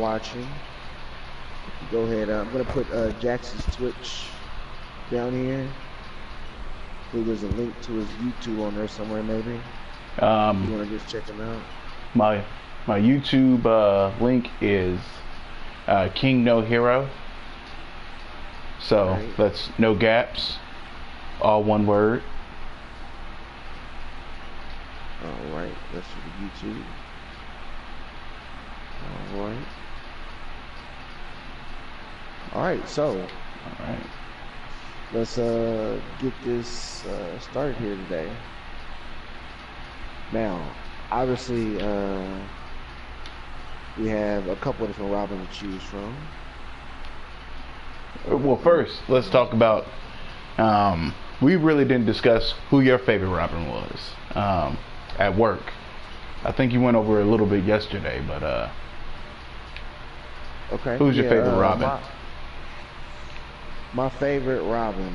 watching, go ahead. I'm gonna put Jackson's Twitch down here. I think there's a link to his YouTube on there somewhere, maybe. You wanna just check him out? My YouTube link is King No Hero. So Right. that's no gaps, all one word. All right, that's for the YouTube. All right. All right, so All right. let's get this started here today. Now, obviously, we have a couple of different Robins to choose from. Well, first, let's talk about. We really didn't discuss who your favorite Robin was at work. I think you went over a little bit yesterday, but Okay. who's your favorite Robin? My favorite Robin.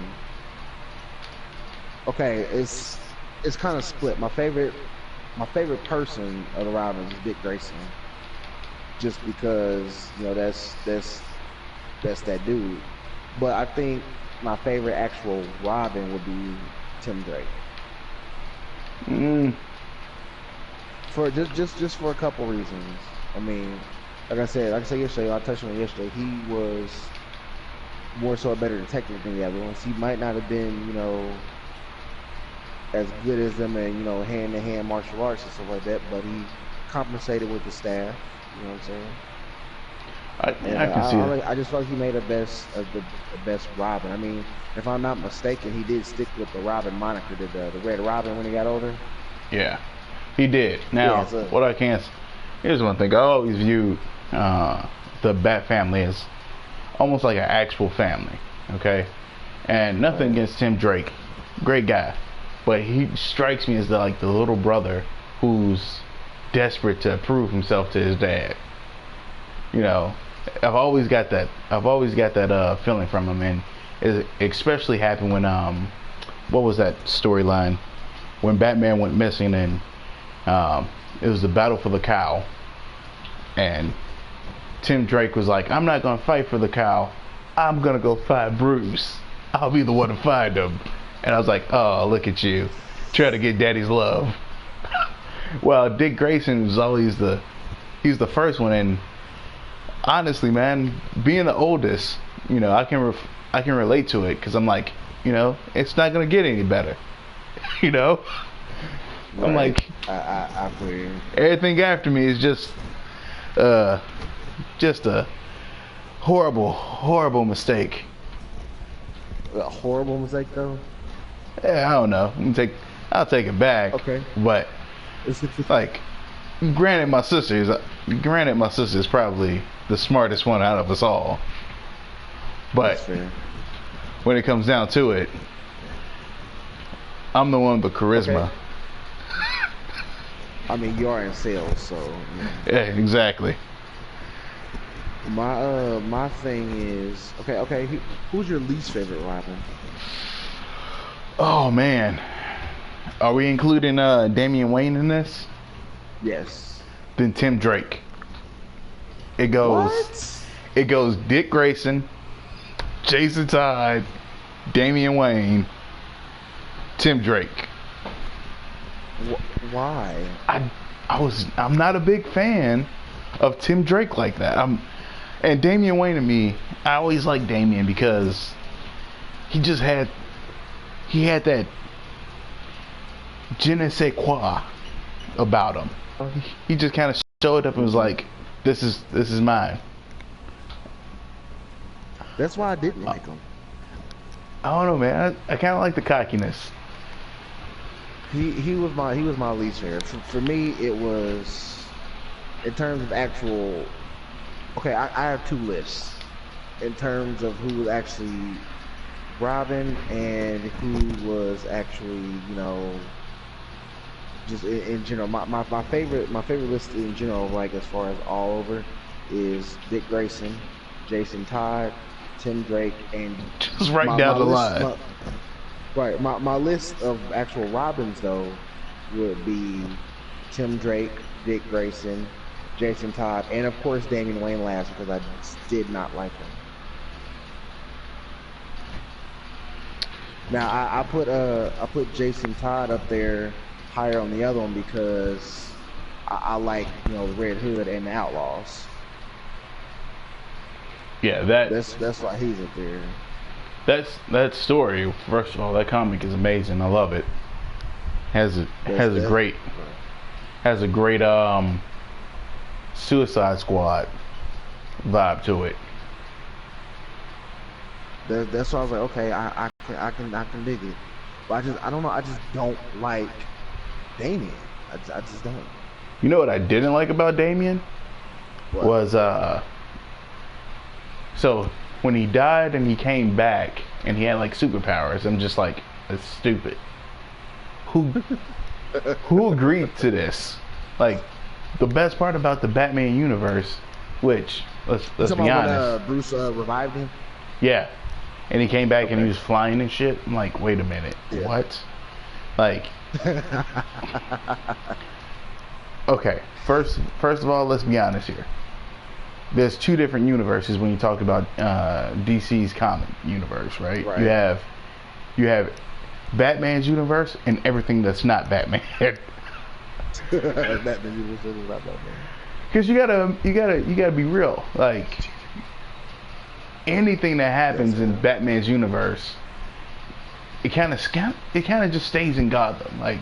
Okay, it's kind of split. My favorite person of the Robins is Dick Grayson, just because that's that dude. But I think my favorite actual Robin would be Tim Drake. For just for a couple reasons. I mean, like I said yesterday, I touched on it yesterday. He was more so a better detective than the other ones. He might not have been, as good as them in, hand-to-hand martial arts and stuff like that, but he compensated with the staff. You know what I'm saying? I can see that. I just felt like he made the best Robin. I mean, if I'm not mistaken, he did stick with the Robin moniker, the Red Robin, when he got older. Yeah, he did. Now, what I can't. Here's one thing. I always view the Bat family as almost like an actual family. Okay, and nothing against Tim Drake, great guy, but he strikes me as the little brother who's desperate to prove himself to his dad. I've always got that feeling from him, and it especially happened when what was that storyline when Batman went missing, and it was the battle for the cow, and Tim Drake was like, I'm not gonna fight for the cow, I'm gonna go find Bruce, I'll be the one to find him. And I was like, oh, look at you, try to get daddy's love. Well, Dick Grayson was always he's the first one, and honestly, man, being the oldest, I can relate to it, because I'm like, it's not gonna get any better. Right. I'm like, I feel you. Everything after me is just a horrible mistake. A horrible mistake, though. Yeah, I don't know. I'll take it back. Okay. But like, granted, my sister is probably the smartest one out of us all. But when it comes down to it, I'm the one with charisma. Okay. I mean, you are in sales, so. Yeah, exactly. My thing is okay. Who's your least favorite Robin? Oh man, are we including Damian Wayne in this? Yes. Then Tim Drake. It goes. What? It goes Dick Grayson, Jason Todd, Damian Wayne, Tim Drake. Why? I'm not a big fan of Tim Drake like that. And Damian Wayne to me, I always liked Damian because he had that je ne sais quoi about him. He just kind of showed up and was like, this is mine. That's why I didn't like him. I don't know, man. I kind of like the cockiness. He was my least favorite. For me, it was, in terms of actual. Okay, I have two lists in terms of who was actually Robin and who was actually, just in general. My favorite list in general, like as far as all over, is Dick Grayson, Jason Todd, Tim Drake, and just right down the line. Right, my list of actual Robins though would be Tim Drake, Dick Grayson, Jason Todd, and of course Damian Wayne last because I did not like him. Now I put Jason Todd up there higher on the other one because I like Red Hood and the Outlaws. Yeah, that's why he's up there. That story. First of all, that comic is amazing. I love it. Has a great Suicide Squad vibe to it. That's why I was like, okay, I can dig it, but I don't know. I just don't like Damien. I just don't. You know what I didn't like about Damien What? was so when he died and he came back and he had like superpowers. I'm just like, that's stupid. Who agreed to this? Like, the best part about the Batman universe, which let's be honest, when, Bruce revived him. Yeah, and he came back and he was flying and shit. I'm like, wait a minute, what? Like, okay, first of all, let's be honest here. There's two different universes when you talk about DC's comic universe, right? You have Batman's universe and everything that's not Batman. Batman universe is not Batman. Because you gotta be real. Like, anything that happens in Batman's universe, it kind of just stays in Gotham. Like,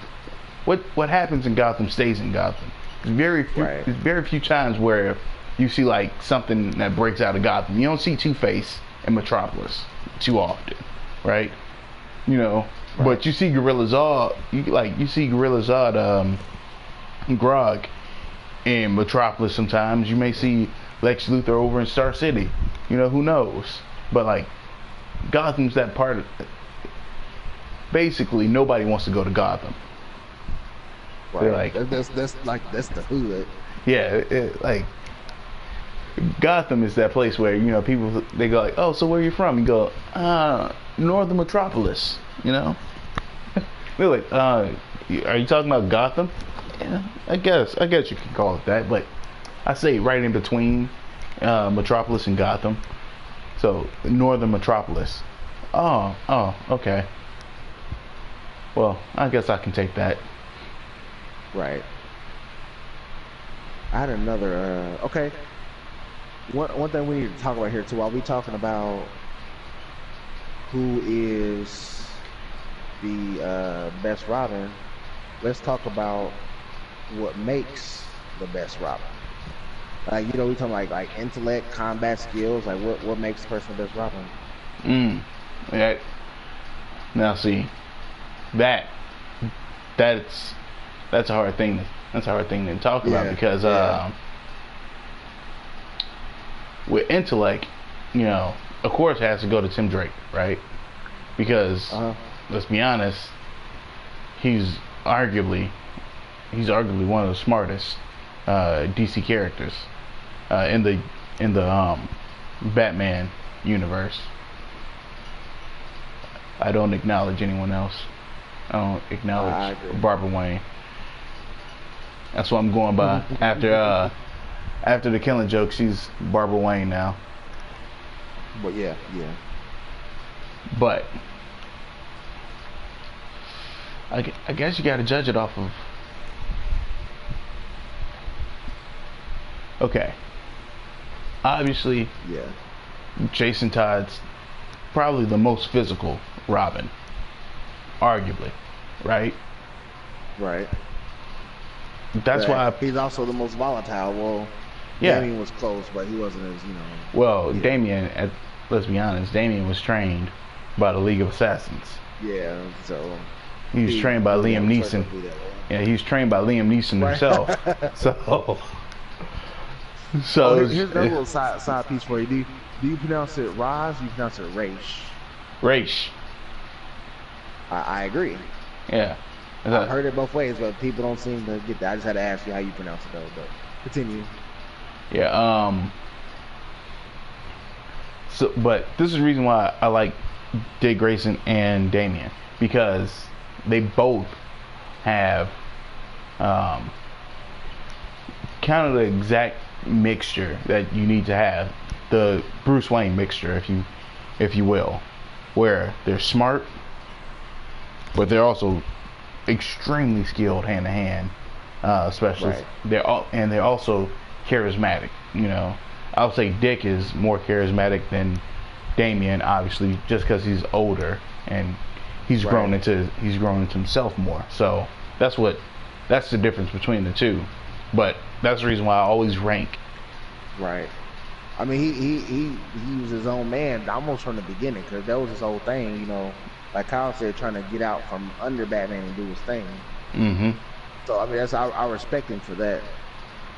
what happens in Gotham stays in Gotham. There's very few times where you see like something that breaks out of Gotham. You don't see Two-Face in Metropolis too often, right? But you see Gorilla Zod. You see Gorilla Zod, Grog in Metropolis. Sometimes you may see Lex Luthor over in Star City. Who knows? But like, Gotham's that part of. Basically, nobody wants to go to Gotham. Right. They're like, that's the hood. Yeah, like, Gotham is that place where people, they go like, oh, so where are you from? You go, Northern Metropolis. They're like, are you talking about Gotham? Yeah, I guess you can call it that, but I say right in between Metropolis and Gotham. So Northern Metropolis. Oh, okay. Well, I guess I can take that. Right. I had another. Okay. One thing we need to talk about here too, while we talking about who is the best Robin, let's talk about what makes the best Robin. Like, we talking like intellect, combat skills. Like, what makes the person the best Robin? Yeah. Now see, that's a hard thing. That's a hard thing to talk about because with intellect, of course, it has to go to Tim Drake, right? Because let's be honest, he's arguably one of the smartest DC characters in the Batman universe. I don't acknowledge anyone else. I don't acknowledge Barbara Wayne. That's what I'm going by. After the Killing Joke, she's Barbara Wayne now. But yeah. But I guess you got to judge it off of. Okay. Obviously, Jason Todd's probably the most physical Robin, arguably, right? Right. That's why he's also the most volatile. Well, Damien was close, but he wasn't as Well, Damien, let's be honest, Damien was trained by the League of Assassins. Yeah, so he was trained by Liam Neeson. Yeah, he was trained by Liam Neeson himself. So here's another little side piece for you. Do you pronounce it Raz? Do you pronounce it Raish? Raish. I agree. Yeah. I've heard it both ways, but people don't seem to get that. I just had to ask you how you pronounce it, though. But continue. Yeah. So, but this is the reason why I like Dick Grayson and Damien, because they both have kind of the exact mixture that you need to have, the Bruce Wayne mixture, if you will, where they're smart, but they're also extremely skilled hand to hand specialists. Right. They're also charismatic. You know, I would say Dick is more charismatic than Damian, obviously, just because he's older and he's grown Right. into himself more. So that's the difference between the two. But that's the reason why I always rank. Right. I mean, he was his own man almost from the beginning because that was his whole thing. You know, like Kyle said, trying to get out from under Batman and do his thing. Mm-hmm. So I mean, I respect him for that.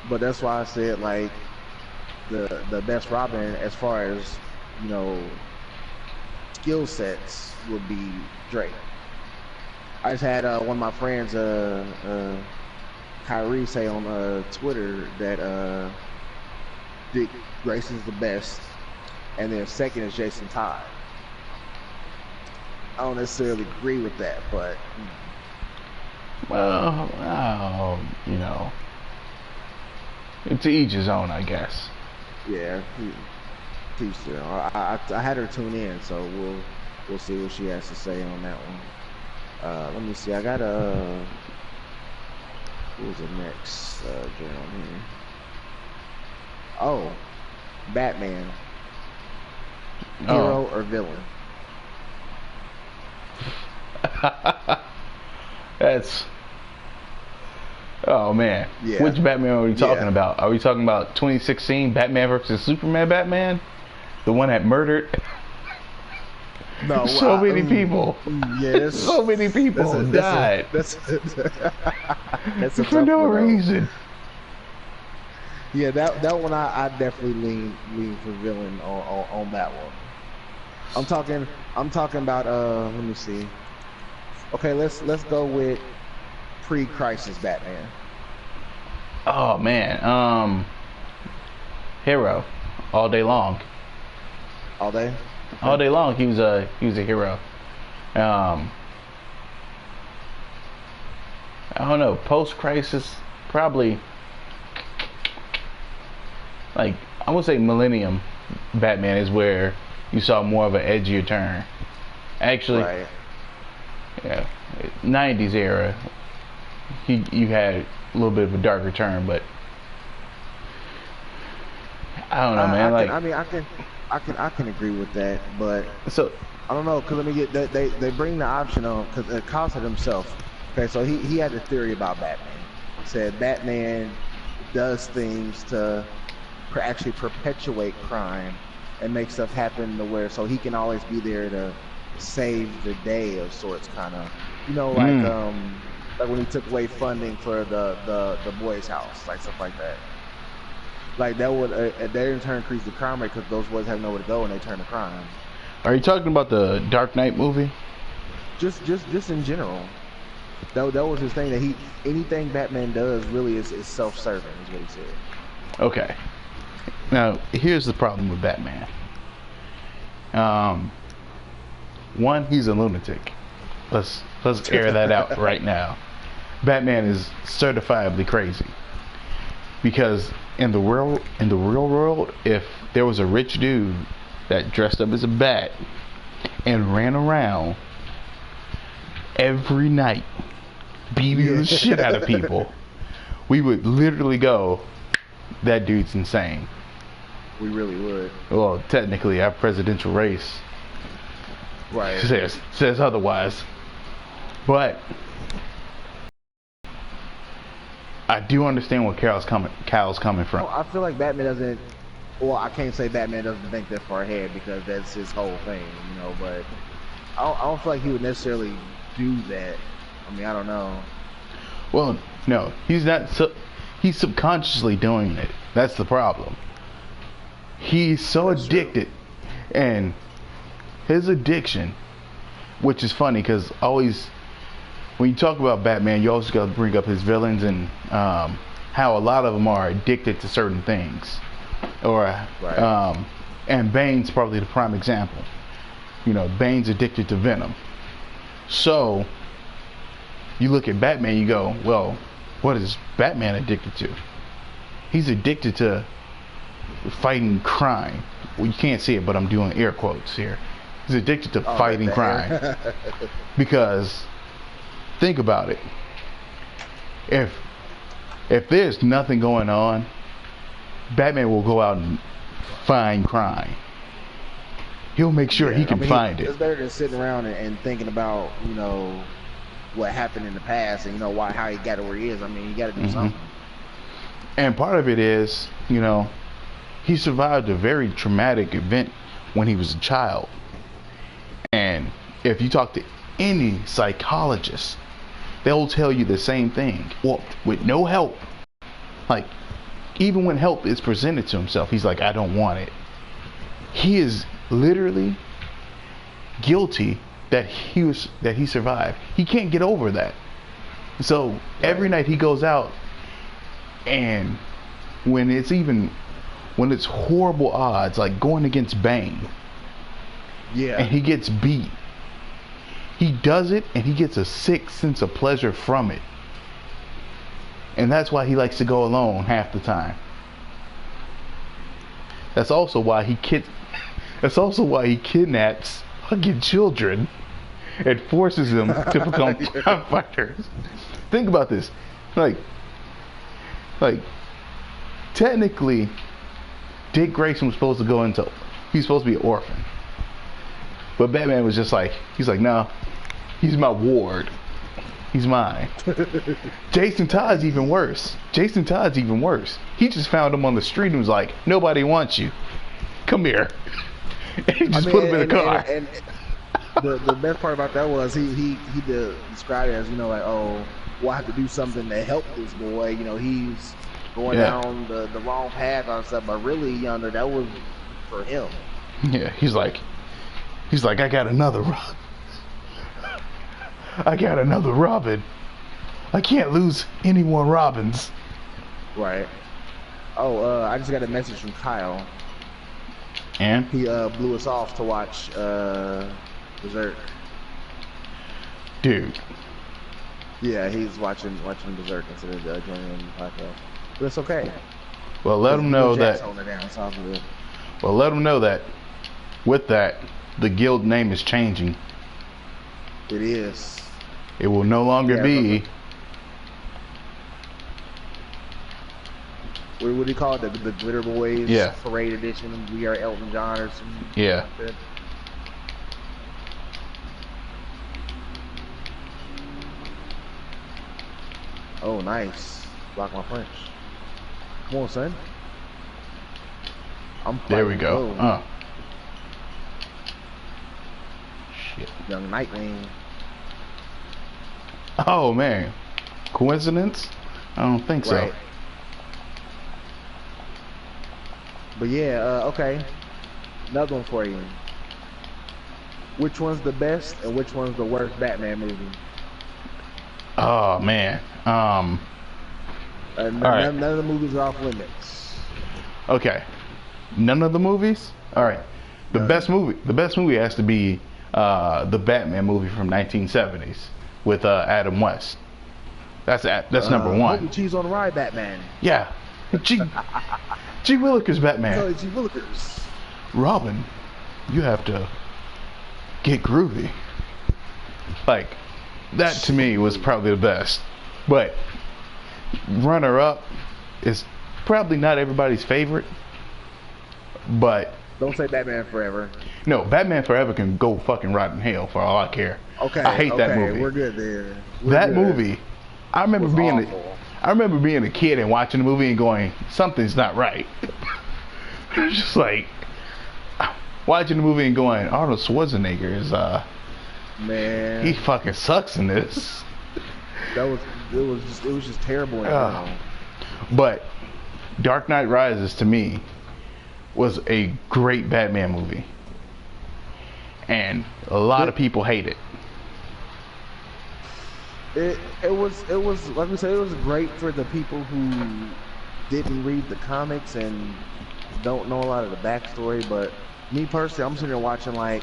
But that's why I said like the best Robin as far as you know skill sets would be Drake. I just had one of my friends, Kyrie, say on Twitter that Dick Grayson's the best, and then second is Jason Todd. I don't necessarily agree with that, but Well, you know, to each his own, I guess. yeah, teach them. I had her tune in, so we'll see what she has to say on that one. Let me see. I got a who's the next journal here? Oh, Batman, hero Oh, or villain? that's. Oh man, Yeah, which Batman are we talking yeah. about? Are we talking about 2016 Batman versus Superman Batman, the one that murdered No, so many people? yeah, So many people died that's a for tough no one though. reason. Yeah, that one I definitely lean for villain on that one. I'm talking about let me see. Okay, let's go with pre-crisis Batman. Oh man, hero, all day long, All day. all Okay. day long. He was a hero. Um, I don't know. Post crisis, probably like I would say Millennium Batman is where you saw more of an edgier turn. Actually, Right. yeah, 90s era, you had a little bit of a darker turn, but I don't know, man. I can Like, I mean I can agree with that, but so, I don't know because let me get they bring the option on because Kyle said himself. Okay, so he had a theory about Batman. Said Batman does things to actually perpetuate crime and make stuff happen to where so he can always be there to save the day of sorts, kind of. You know, mm, like when he took away funding for the boys' house, like stuff like that. Like that would that in turn increase the crime rate because those boys have nowhere to go and they turn to crime. are you talking about the Dark Knight movie? Just in general. That was his thing that he anything Batman does really is self-serving is what he said. Okay. Now, here's the problem with Batman. Um, one, he's a lunatic. Let's air that out right now. Batman is certifiably crazy because in the real world, if there was a rich dude that dressed up as a bat and ran around every night beating Yeah, the shit out of people, we would literally go, that dude's insane. we really would. Well, technically, our presidential race Right. says otherwise. But I do understand where Cal's coming from. I feel like Batman doesn't. Well, I can't say Batman doesn't think that far ahead because that's his whole thing, you know. But I don't feel like he would necessarily do that. I mean, I don't know. Well, no, he's not. He's subconsciously doing it. That's the problem. He's so That's true. addicted, and his addiction, which is funny because always when you talk about Batman, you always got to bring up his villains and how a lot of them are addicted to certain things, or Right. and Bane's probably the prime example. You know, Bane's addicted to venom. So you look at Batman, you go, well, what is Batman addicted to? He's addicted to fighting crime. Well, you can't see it, but I'm doing air quotes here. He's addicted to fighting crime. Because think about it. If there's nothing going on, Batman will go out and find crime. He'll make sure he can find it. It's better than sitting around and thinking about, you know, what happened in the past and, you know, how he got to where he is. I mean, you got to do something. And part of it is, you know, he survived a very traumatic event when he was a child. And if you talk to any psychologist, they'll tell you the same thing. Well, with no help, like, even when help is presented to himself, he's like, I don't want it. He is literally guilty that he survived. He can't get over that. So every night he goes out, and when it's horrible odds, like going against Bane, and he gets beat, he does it and he gets a sick sense of pleasure from it. And that's why he likes to go alone half the time. That's also why he kidnaps fucking children and forces them to become crime fighters. Think about this. Like technically Dick Grayson was supposed to go into, he's supposed to be an orphan. But Batman was just like, he's like, no, he's my ward. He's mine. Jason Todd's even worse. He just found him on the street and was like, nobody wants you. Come here. And he just put him in a car. And the best part about that was he described it as, you know, like, oh, well, I have to do something to help this boy. You know, he's going down the wrong path and stuff. But really, yonder, that was for him. Yeah, he's like, I got another Robin. I can't lose any more Robins. Right. Oh, I just got a message from Kyle. And? He blew us off to watch Berserk. Dude. Yeah, he's watching Berserk instead of joining the podcast. But it's okay. Well, let him know that. Well, let him know that with that, the guild name is changing. It is. It will no longer be. What do you call it? The Glitter Boys Parade Edition. We are Elton John or something. Yeah. Like oh, nice. Block my punch. Come on, son. There we go. Shit. Young Nightwing. Oh, man. Coincidence? I don't think so. But yeah, okay. Another one for you. Which one's the best and which one's the worst Batman movie? Oh, man. None of the movies are off limits. Okay. None of the movies? All right. The best movie has to be the Batman movie from 1970s with Adam West. That's number one. Cheese on the Ride Batman. Yeah. G Willikers Batman. Sorry, G Willikers. Robin, you have to get groovy. Like, that to me was probably the best. But runner up is probably not everybody's favorite. But don't say Batman Forever. No, Batman Forever can go fucking rot in hell for all I care. Okay. I hate that movie. We're good there. That movie, I remember being a kid and watching the movie and going, something's not right. It's just like watching the movie and going, Arnold Schwarzenegger is man, he fucking sucks in this. It was just terrible. But Dark Knight Rises to me was a great Batman movie, and a lot of people hate it. It was like we said, it was great for the people who didn't read the comics and don't know a lot of the backstory. But me personally, I'm sitting there watching like,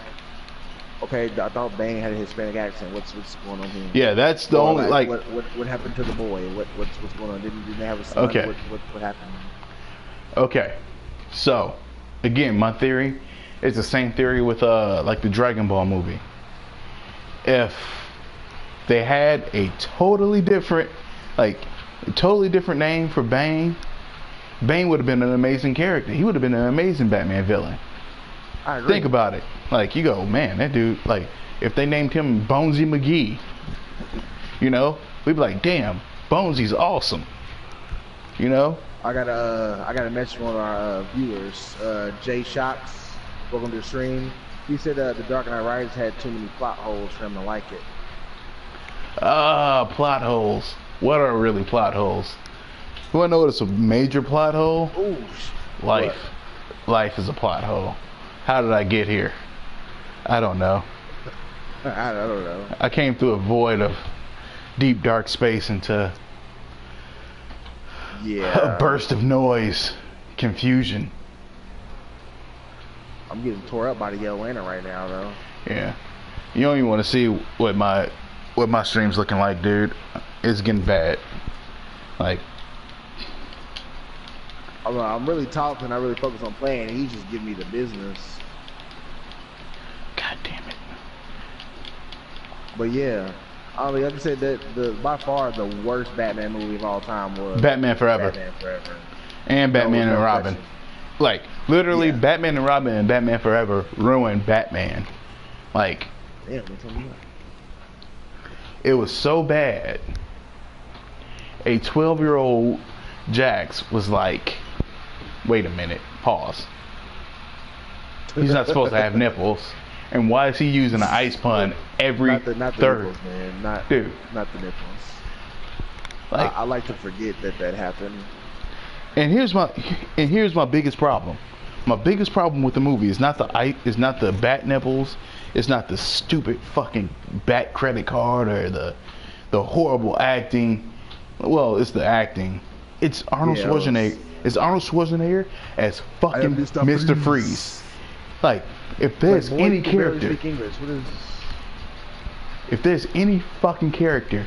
okay, I thought Bane had a Hispanic accent. What's going on here? Yeah, that's the only like what happened to the boy? What's going on? Didn't they have a son? Okay. What happened? Okay, so again, my theory is the same theory with like the Dragon Ball movie. If they had a totally different, like a totally different name for Bane, Bane would have been an amazing character. He would have been an amazing Batman villain. I agree. Think about it. Like, you go, man, that dude, like, if they named him Bonesy McGee, you know, we'd be like, damn, Bonesy's awesome. You know? I got a message from one of our viewers, Jay Shocks, welcome to the stream. He said the Dark Knight Rises had too many plot holes for him to like it. Plot holes. What are really plot holes? You wanna know what is a major plot hole? Ooh, Life. What? Life is a plot hole. How did I get here? I don't know. I don't know. I came through a void of deep dark space into a burst of noise, confusion. I'm getting tore up by the Yellow Lantern right now, though. Yeah. You don't even want to see what my stream's looking like, dude. It's getting bad. Like, I'm really talking. I really focus on playing. He's just giving me the business. God damn it. But yeah, like I said, that by far the worst Batman movie of all time was Batman Forever. Batman Forever. And Batman No and Robin. question. Like, literally, Yeah. Batman and Robin and Batman Forever ruined Batman. Like, Damn, what's on that? it was so bad. A 12-year-old Jax was like, wait a minute, pause. He's not supposed to have nipples. And why is he using an ice pun every not the third? nipples, man. Dude. Not the nipples. Like, I like to forget that happened. and here's my biggest problem. My biggest problem with the movie is not the bat nipples, it's not the stupid fucking bat credit card or the horrible acting. Well, it's the acting. It's Arnold Schwarzenegger. It's Arnold Schwarzenegger as fucking Mr. Freeze. Like, if there's any character, if there's any fucking character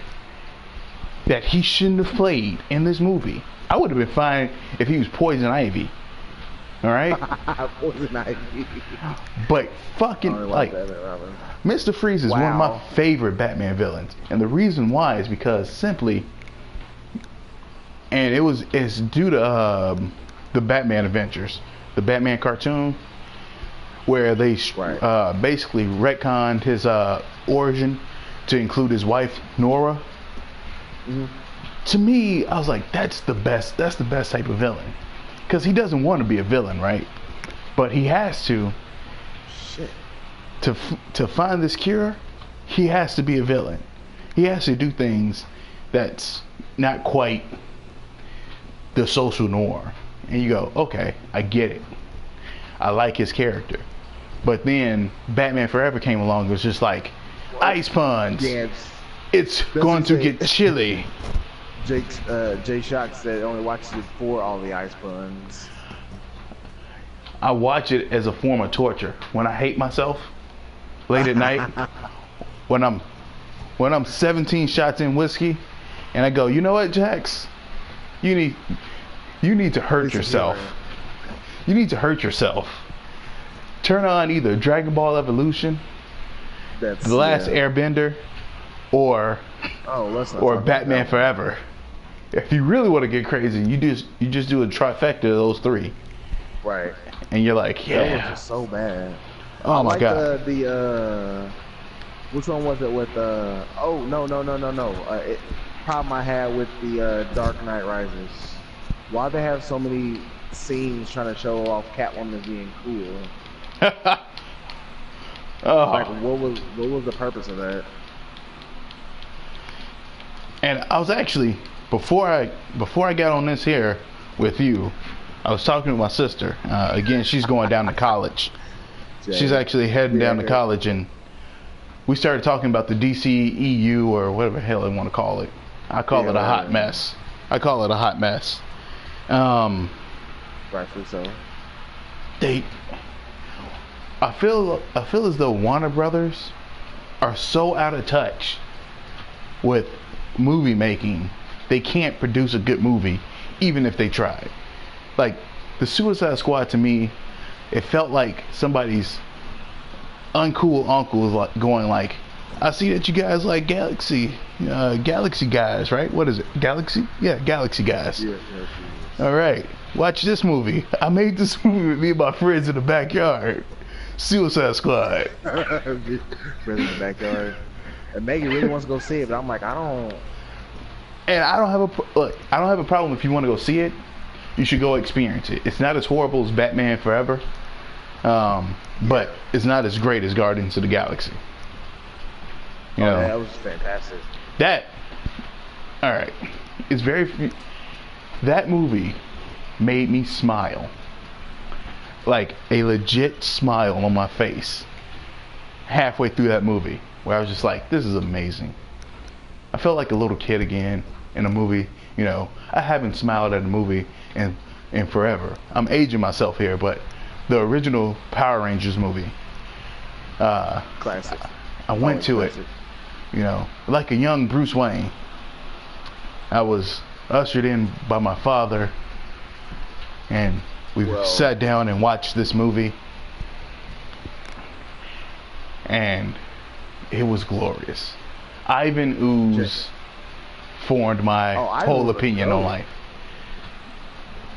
that he shouldn't have played in this movie, I would have been fine if he was Poison Ivy. All right. Poison Ivy. But fucking like, Mr. Freeze is one of my favorite Batman villains, and the reason why is because simply, and it's due to the Batman Adventures, the Batman cartoon, where they basically retconned his origin to include his wife Nora. Mm-hmm. To me, I was like, that's the best type of villain, because he doesn't want to be a villain, right? But he has to. Shit. To find this cure, he has to be a villain. He has to do things that's not quite the social norm. And you go, okay, I get it. I like his character. But then Batman Forever came along. It was just like, ice puns. Yeah, it's going to get chilly. Jay Shock said only watches it for all the ice puns. I watch it as a form of torture. When I hate myself late at night, when I'm 17 shots in whiskey, and I go, you know what, Jax? You need to hurt yourself. You need to hurt yourself. Turn on either Dragon Ball Evolution, The Last Airbender, or Batman Forever. If you really want to get crazy, you just do a trifecta of those three. Right. And you're like, yeah. That was just so bad. Oh my god. Which one was it with oh no. Problem I had with the Dark Knight Rises. Why they have so many scenes trying to show off Catwoman being cool? Like, what was the purpose of that? And I was actually, before I got on this here with you, I was talking with my sister. Again, she's going down to college. She's actually heading down to college, and we started talking about the DCEU, or whatever the hell they want to call it. I call it a hot mess. I call it a hot mess. Rightfully so. I feel as though Warner Brothers are so out of touch with movie making. They can't produce a good movie, even if they tried. Like, the Suicide Squad to me, it felt like somebody's uncool uncle was like going like, I see that you guys like Galaxy guys, right? What is it? Galaxy? Yeah, Galaxy guys. Yeah. All right, watch this movie. I made this movie with me and my friends in the backyard. Suicide Squad. Friends in the backyard. And Megan really wants to go see it, but I'm like, I don't. And I don't have a problem if you want to go see it. You should go experience it. It's not as horrible as Batman Forever, but it's not as great as Guardians of the Galaxy. You know, that was fantastic. All right. It's that movie made me smile. Like a legit smile on my face halfway through that movie, where I was just like, this is amazing. I felt like a little kid again in a movie. You know, I haven't smiled at a movie in forever. I'm aging myself here, but the original Power Rangers movie, Classic. I went to it, you know, like a young Bruce Wayne. I was ushered in by my father, and we sat down and watched this movie, and it was glorious. Ivan Ooze formed my whole opinion on life.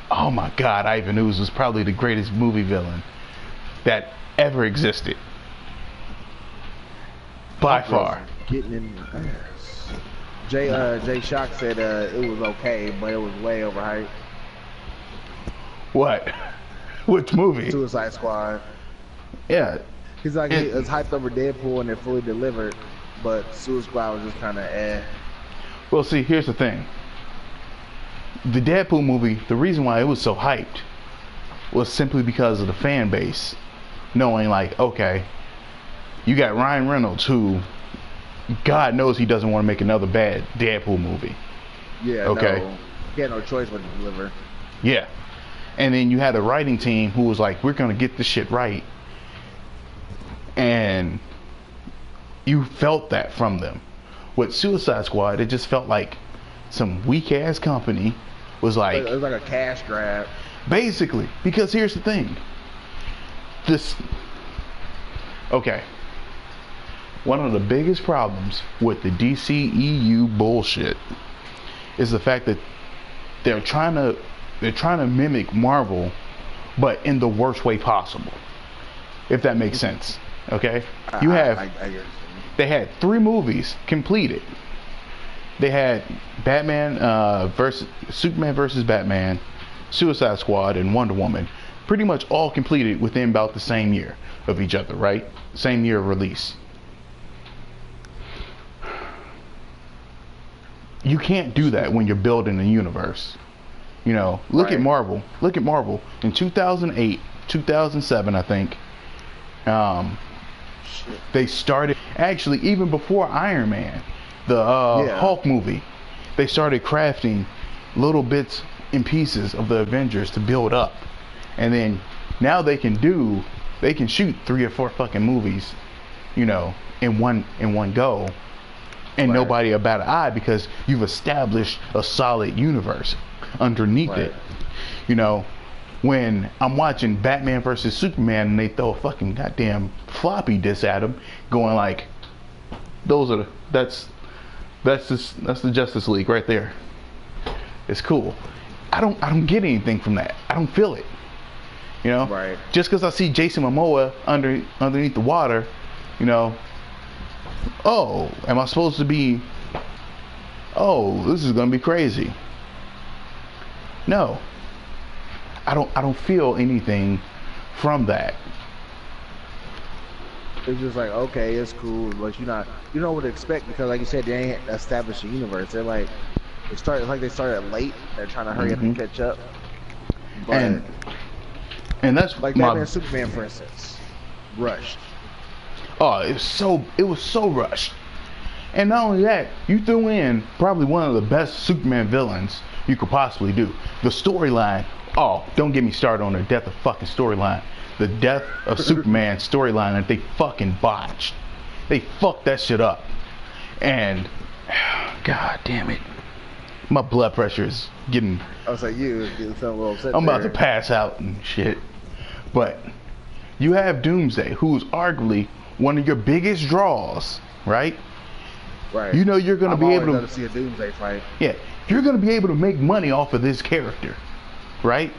Oh my God, Ivan Ooze was probably the greatest movie villain that ever existed. By far. Getting in the ass. Jay Shock said it was okay, but it was way overhyped. What? Which movie? Suicide Squad. Yeah. He's like, it's hyped over Deadpool and it fully delivered, but Suicide Squad was just kind of eh. Well, see, here's the thing. The Deadpool movie, the reason why it was so hyped was simply because of the fan base knowing, like, okay, you got Ryan Reynolds, who God knows he doesn't want to make another bad Deadpool movie. Yeah, okay. No, he had no choice but to deliver. Yeah. And then you had a writing team who was like, we're going to get this shit right. And you felt that from them. With Suicide Squad, it just felt like some weak-ass company was like... It was like a cash grab. Basically. Because here's the thing. Okay. One of the biggest problems with the DCEU bullshit is the fact that they're trying to mimic Marvel, but in the worst way possible. If that makes sense. Okay? They had 3 movies completed. They had Superman versus Batman, Suicide Squad, and Wonder Woman, pretty much all completed within about the same year of each other, right? Same year of release. You can't do that when you're building a universe. You know, look at Marvel. Look at Marvel. In 2008, 2007, I think, they started, actually, even before Iron Man, the Hulk movie, they started crafting little bits and pieces of the Avengers to build up. And then now they can shoot 3 or 4 fucking movies, you know, in one go. And nobody about an eye, because you've established a solid universe underneath it. You know, when I'm watching Batman versus Superman and they throw a fucking goddamn floppy disk at him, going like, that's the Justice League right there. It's cool. I don't get anything from that. I don't feel it. You know? Right. Just because I see Jason Momoa underneath the water, you know, oh, am I supposed to be, oh, this is gonna be crazy. No. I don't feel anything from that. It's just like, okay, it's cool, but you know what to expect, because like you said, they ain't established a universe. They're like, they started late. They're trying to hurry up and catch up. But and that's like Batman Superman, for instance, rushed. Oh, it was so rushed. And not only that, you threw in probably one of the best Superman villains you could possibly do. The storyline, oh, don't get me started on the death of fucking storyline. The death of Superman storyline that they fucking botched. They fucked that shit up. And, God damn it. My blood pressure is getting. I was like, you getting something a little upset. I'm about there. to pass out and shit. But you have Doomsday, who's arguably one of your biggest draws, right? Right. You know you're going to be able to see a Doomsday fight. Yeah, you're going to be able to make money off of this character, right?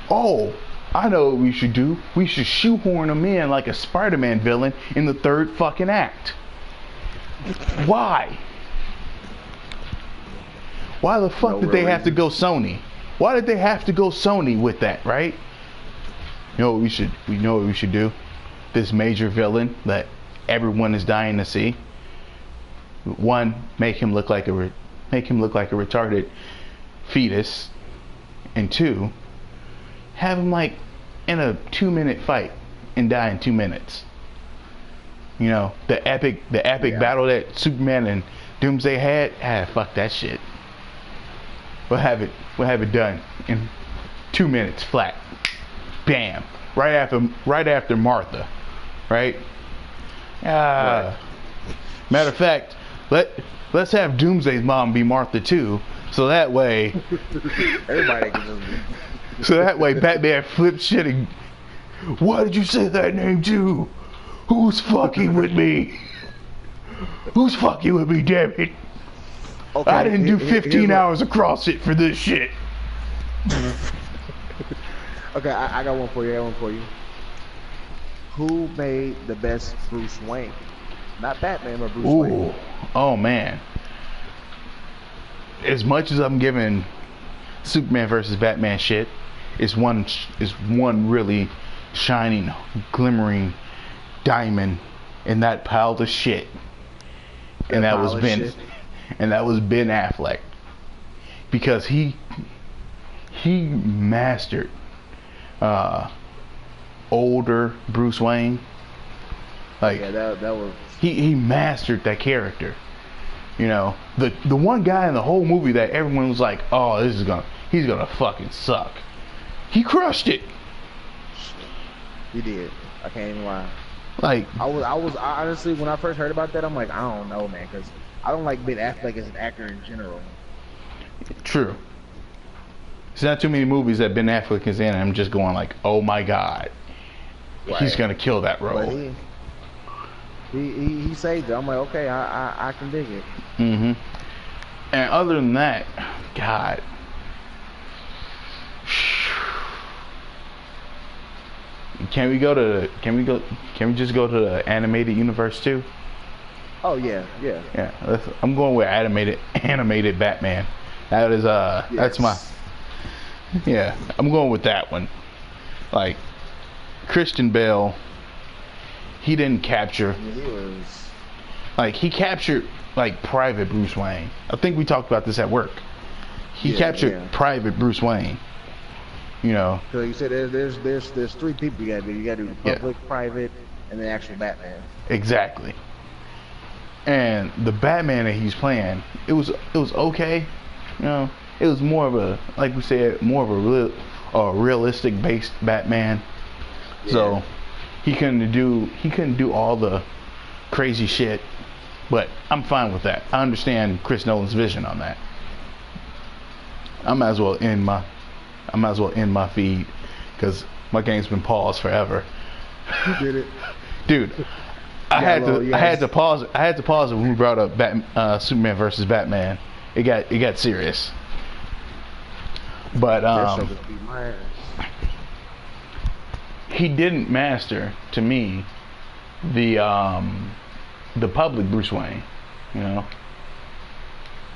Oh, I know what we should do. We should shoehorn him in like a Spider-Man villain in the third fucking act. Why? Why the fuck did they have to go Sony? Why did they have to go Sony with that, right? You know what we know what we should do? This major villain that everyone is dying to see. One, make him look like a retarded fetus, and two, have him like in a 2-minute fight and die in 2 minutes. You know, the epic battle that Superman and Doomsday had. Fuck that shit. We'll have it done in 2 minutes flat. Bam. Right after Martha. Right? Right. Matter of fact, let's have Doomsday's mom be Martha too, so that way everybody can just. So that way Batman flips shit and, why did you say that name too? Who's fucking with me? Who's fucking with me, damn it? Okay, I didn't do 15 hours of CrossFit for this shit. Okay, I got one for you. Who made the best Bruce Wayne? Not Batman, but Bruce Wayne. Oh man. As much as I'm giving Superman versus Batman shit, is one really shining, glimmering diamond in that pile of shit. And that was Ben Affleck. Because he mastered older Bruce Wayne. Like, yeah, that was he mastered that character. You know, the one guy in the whole movie that everyone was like, oh, he's gonna fucking suck. He crushed it. He did. I can't even lie. Like, I was honestly, when I first heard about that, I'm like, I don't know, man, because I don't like Ben Affleck as an actor in general. True. There's not too many movies that Ben Affleck is in, and I'm just going like, oh my god, right. He's gonna kill that role. But he saved it. I'm like, okay, I can dig it. Mm-hmm. And other than that, God. Can we just go to the animated universe too? Oh yeah. I'm going with animated Batman. That is yes. That's my. Yeah, I'm going with that one. Like, Christian Bale, he didn't capture. He captured like Private Bruce Wayne. I think we talked about this at work. He captured Private Bruce Wayne. You know. So you said there's three people you gotta do. You gotta do the public, private, and the actual Batman. Exactly. And the Batman that he's playing, it was okay. You know, it was more of a, like we said, more of a realistic based Batman. Yeah. So he couldn't do all the crazy shit. But I'm fine with that. I understand Chris Nolan's vision on that. I might as well end my feed because my game's been paused forever. You did it, dude. I had to pause it when we brought up Superman versus Batman. It got serious. But he didn't master, to me, the public Bruce Wayne. You know,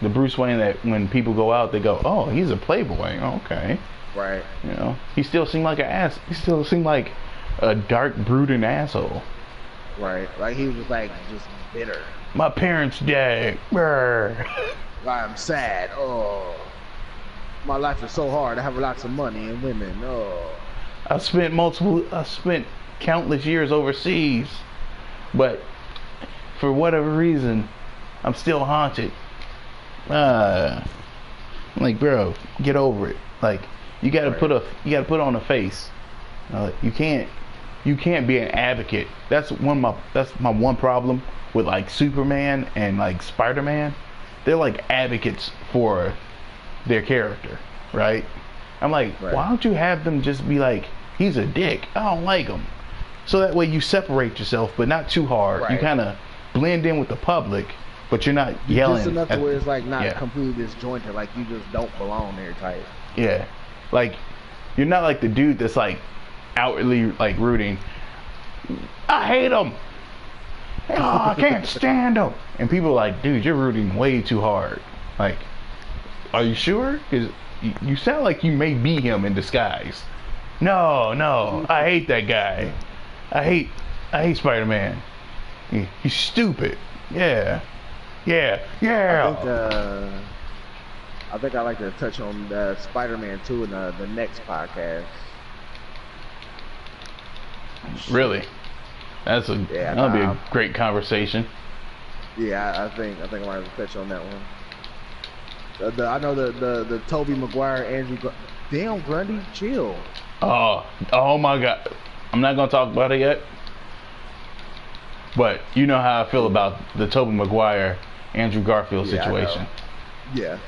the Bruce Wayne that when people go out, they go, "Oh, he's a playboy." Okay. Right. You know, he still seemed like an ass. He still seemed like a dark, brooding asshole. Right. Like he was just bitter. My parents died. I'm sad. Oh, my life is so hard. I have lots of money and women. Oh, I spent countless years overseas, but for whatever reason, I'm still haunted. I'm like, bro, get over it. Like, you gotta put on a face. You can't be an advocate. That's my one problem with like Superman and like Spider-Man. they're like advocates for their character, right? I'm like, Right. why don't you have them just be like, he's a dick, I don't like him, so that way you separate yourself, but not too hard. Right. You kind of blend in with the public, but you're not yelling. Just enough to where it's like not yeah. completely disjointed, like you just don't belong there type. Yeah, like you're not like the dude that's like outwardly like rooting. I hate him. Oh, I can't stand him. And people are like, dude, you're rooting way too hard. Like, are you sure? Because you sound like you may be him in disguise. No, I hate that guy. I hate Spider-Man. He's stupid. Yeah. I think I'd like to touch on Spider-Man 2 in the next podcast. Really? That'll be a great conversation. Yeah, I think I might have to touch on that one. I know the Tobey Maguire, Andrew. Damn, Grundy, chill. Oh my God! I'm not gonna talk about it yet. But you know how I feel about the Tobey Maguire, Andrew Garfield situation. Yeah.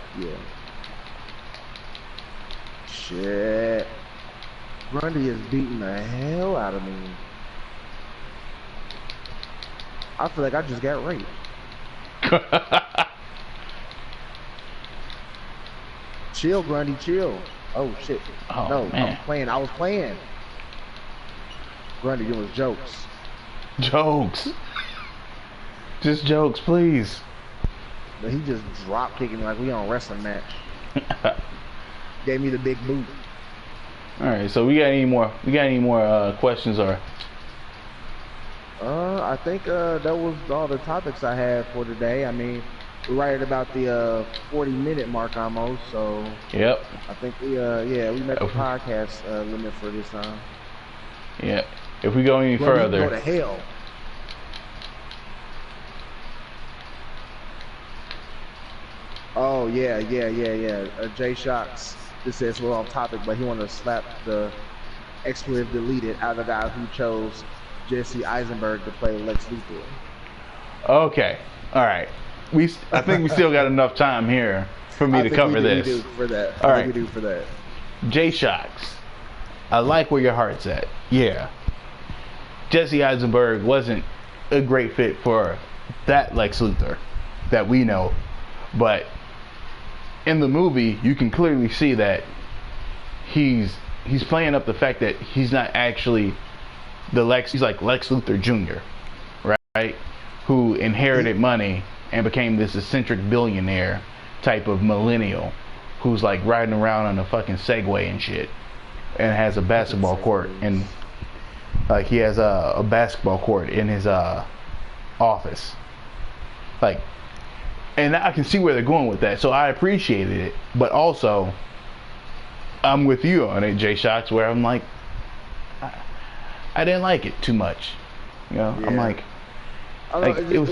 Shit. Grundy is beating the hell out of me. I feel like I just got raped. Chill, Grundy, chill. Oh shit. Oh, no, man. I was playing. Grundy, it was jokes. Jokes. Just jokes, please. But he just drop kicking like we on a wrestling match. Gave me the big boot. All right, so we got any more questions or? I think that was all the topics I had for today. I mean, we're right at about the 40-minute mark almost. So Yep. I think we met the podcast limit for this time. Yeah. If we go any further, go to hell. Oh yeah. Jay Shocks. This says we're off topic, but he wanted to slap the expletive deleted out of the guy who chose Jesse Eisenberg to play Lex Luthor. Okay. All right. I think we still got enough time here for me to cover this. We do for that. All right. We do for that. Jay Shocks. I like where your heart's at. Yeah. Jesse Eisenberg wasn't a great fit for that Lex Luthor that we know, but in the movie you can clearly see that he's playing up the fact that he's not actually the Lex. He's like Lex Luthor Jr., right? Who inherited money and became this eccentric billionaire type of millennial who's like riding around on a fucking Segway and shit, and has a basketball court, and like he has a basketball court in his office, like, and I can see where they're going with that, so I appreciated it. But also I'm with you on it, Jay Shocks, where I'm like, I didn't like it too much, you know. Yeah. I'm like, he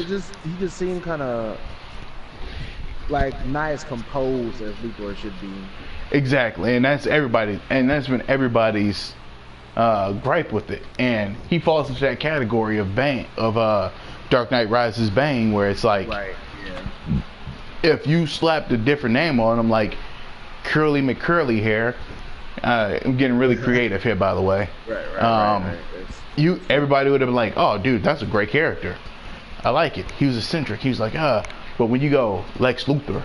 just seemed kind of like not as composed as Luthor should be. Exactly, and that's been everybody's gripe with it, and he falls into that category of Dark Knight Rises Bane, where it's like, right, yeah. If you slapped a different name on him, like Curly McCurly hair, I'm getting really creative here, by the way. Right. Everybody would have been like, oh, dude, that's a great character. I like it. He was eccentric. He was like, but when you go Lex Luthor,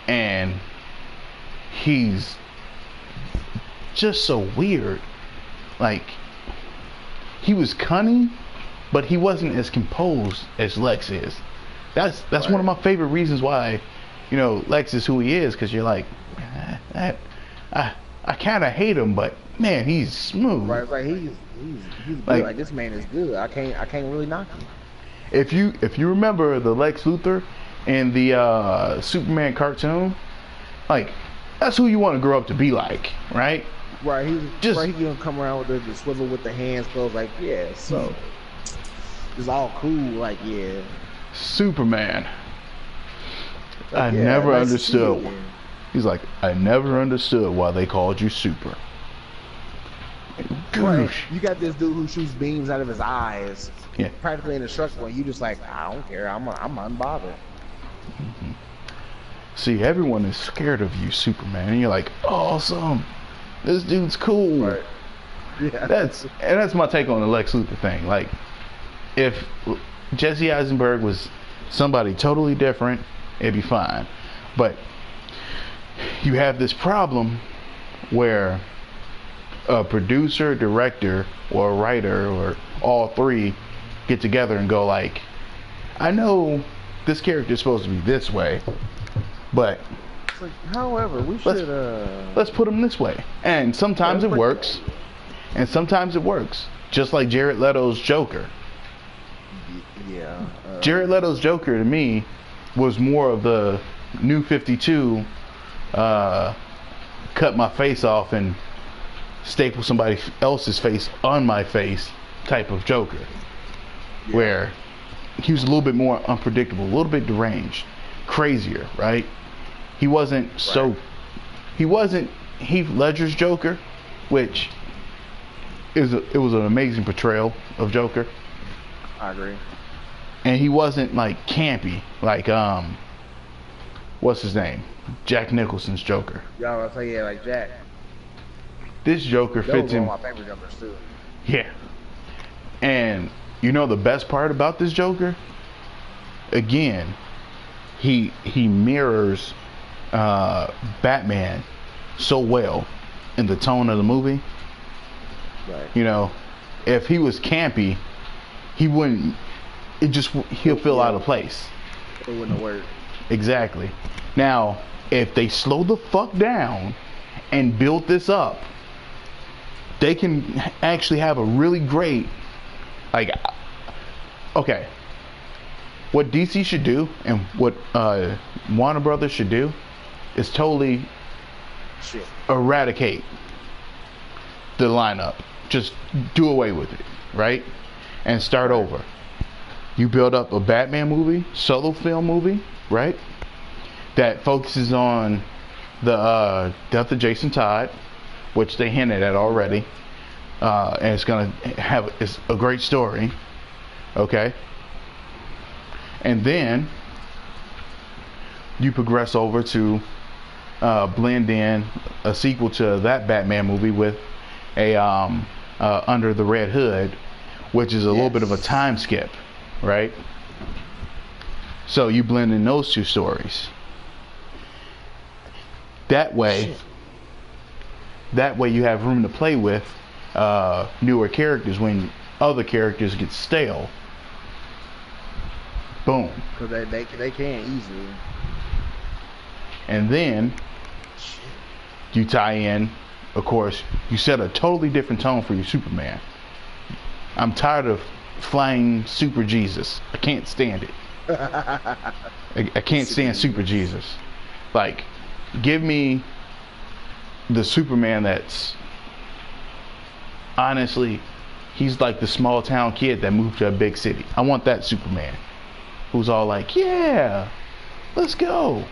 and he's just so weird. Like, he was cunning, but he wasn't as composed as Lex is. That's right. One of my favorite reasons why, you know, Lex is who he is, because you're like, I kind of hate him, but man, he's smooth. Right, like he's good. Like, this man is good. I can't really knock him. If you remember the Lex Luthor in the Superman cartoon, like, that's who you want to grow up to be like, right? Right, he gonna come around with the swivel with the hands closed, like, yeah, so it's all cool, like, yeah. Superman. I never understood. He's like, I never understood why they called you Super. Right. You got this dude who shoots beams out of his eyes, yeah, practically indestructible, and you just like, I don't care, I'm unbothered. Mm-hmm. See, everyone is scared of you, Superman. And you're like, awesome. This dude's cool. Right. Yeah. That's my take on the Lex Luthor thing. Like, if Jesse Eisenberg was somebody totally different, it'd be fine. But you have this problem where a producer, director, or a writer, or all three get together and go like, I know this character is supposed to be this way, but Like, however, we should let's put him this way. And sometimes it works, and sometimes it works. Just like Jared Leto's Joker. Yeah. Jared Leto's Joker to me was more of the New 52 cut my face off and staple somebody else's face on my face type of Joker. Yeah. Where he was a little bit more unpredictable, a little bit deranged, crazier, right? He wasn't he wasn't Heath Ledger's Joker, which it was an amazing portrayal of Joker. I agree. And he wasn't like campy, like what's his name? Jack Nicholson's Joker. Yeah, I was say yeah, like Jack. This Joker fits in. One of my favorite Jokers too. Yeah. And you know the best part about this Joker? Again, he mirrors Batman so well in the tone of the movie. Right. You know, if he was campy, he wouldn't. He'll feel out of place. It wouldn't work. Exactly. Now, if they slow the fuck down and build this up, they can actually have a really great, like, okay, what DC should do and what Warner Brothers should do is totally eradicate the lineup. Just do away with it, right? And start over. You build up a Batman movie, solo film movie, right? That focuses on the death of Jason Todd, which they hinted at already. And it's a great story. Okay? And then you progress over to blend in a sequel to that Batman movie with a Under the Red Hood, which is a little bit of a time skip, right? So you blend in those two stories. That way you have room to play with newer characters when other characters get stale. Boom. Because they can easily. And then you tie in, of course, you set a totally different tone for your Superman. I'm tired of flying Super Jesus. I can't stand it. I can't stand Super Jesus. Like, give me the Superman that's honestly, he's like the small town kid that moved to a big city. I want that Superman who's all like, yeah, let's go.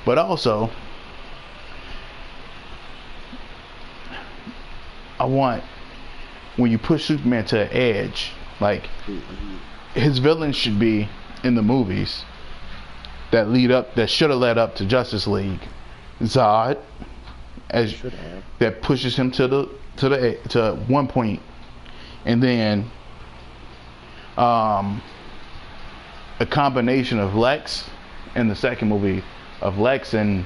But also, I want, when you push Superman to an edge, like, his villains should be in the movies that should have led up to Justice League. Zod, that pushes him to one point, and then a combination of Lex in the second movie, of Lex and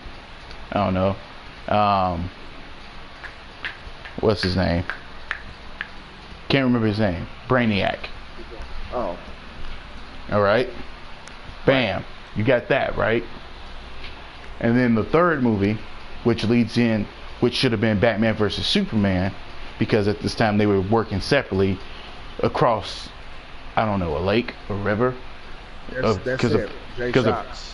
I don't know, what's his name? Can't remember his name. Brainiac. Oh. All right. Bam. You got that, right? And then the third movie, which should have been Batman versus Superman, because at this time they were working separately across, I don't know, a lake, a river. That's it. Jay Shocks.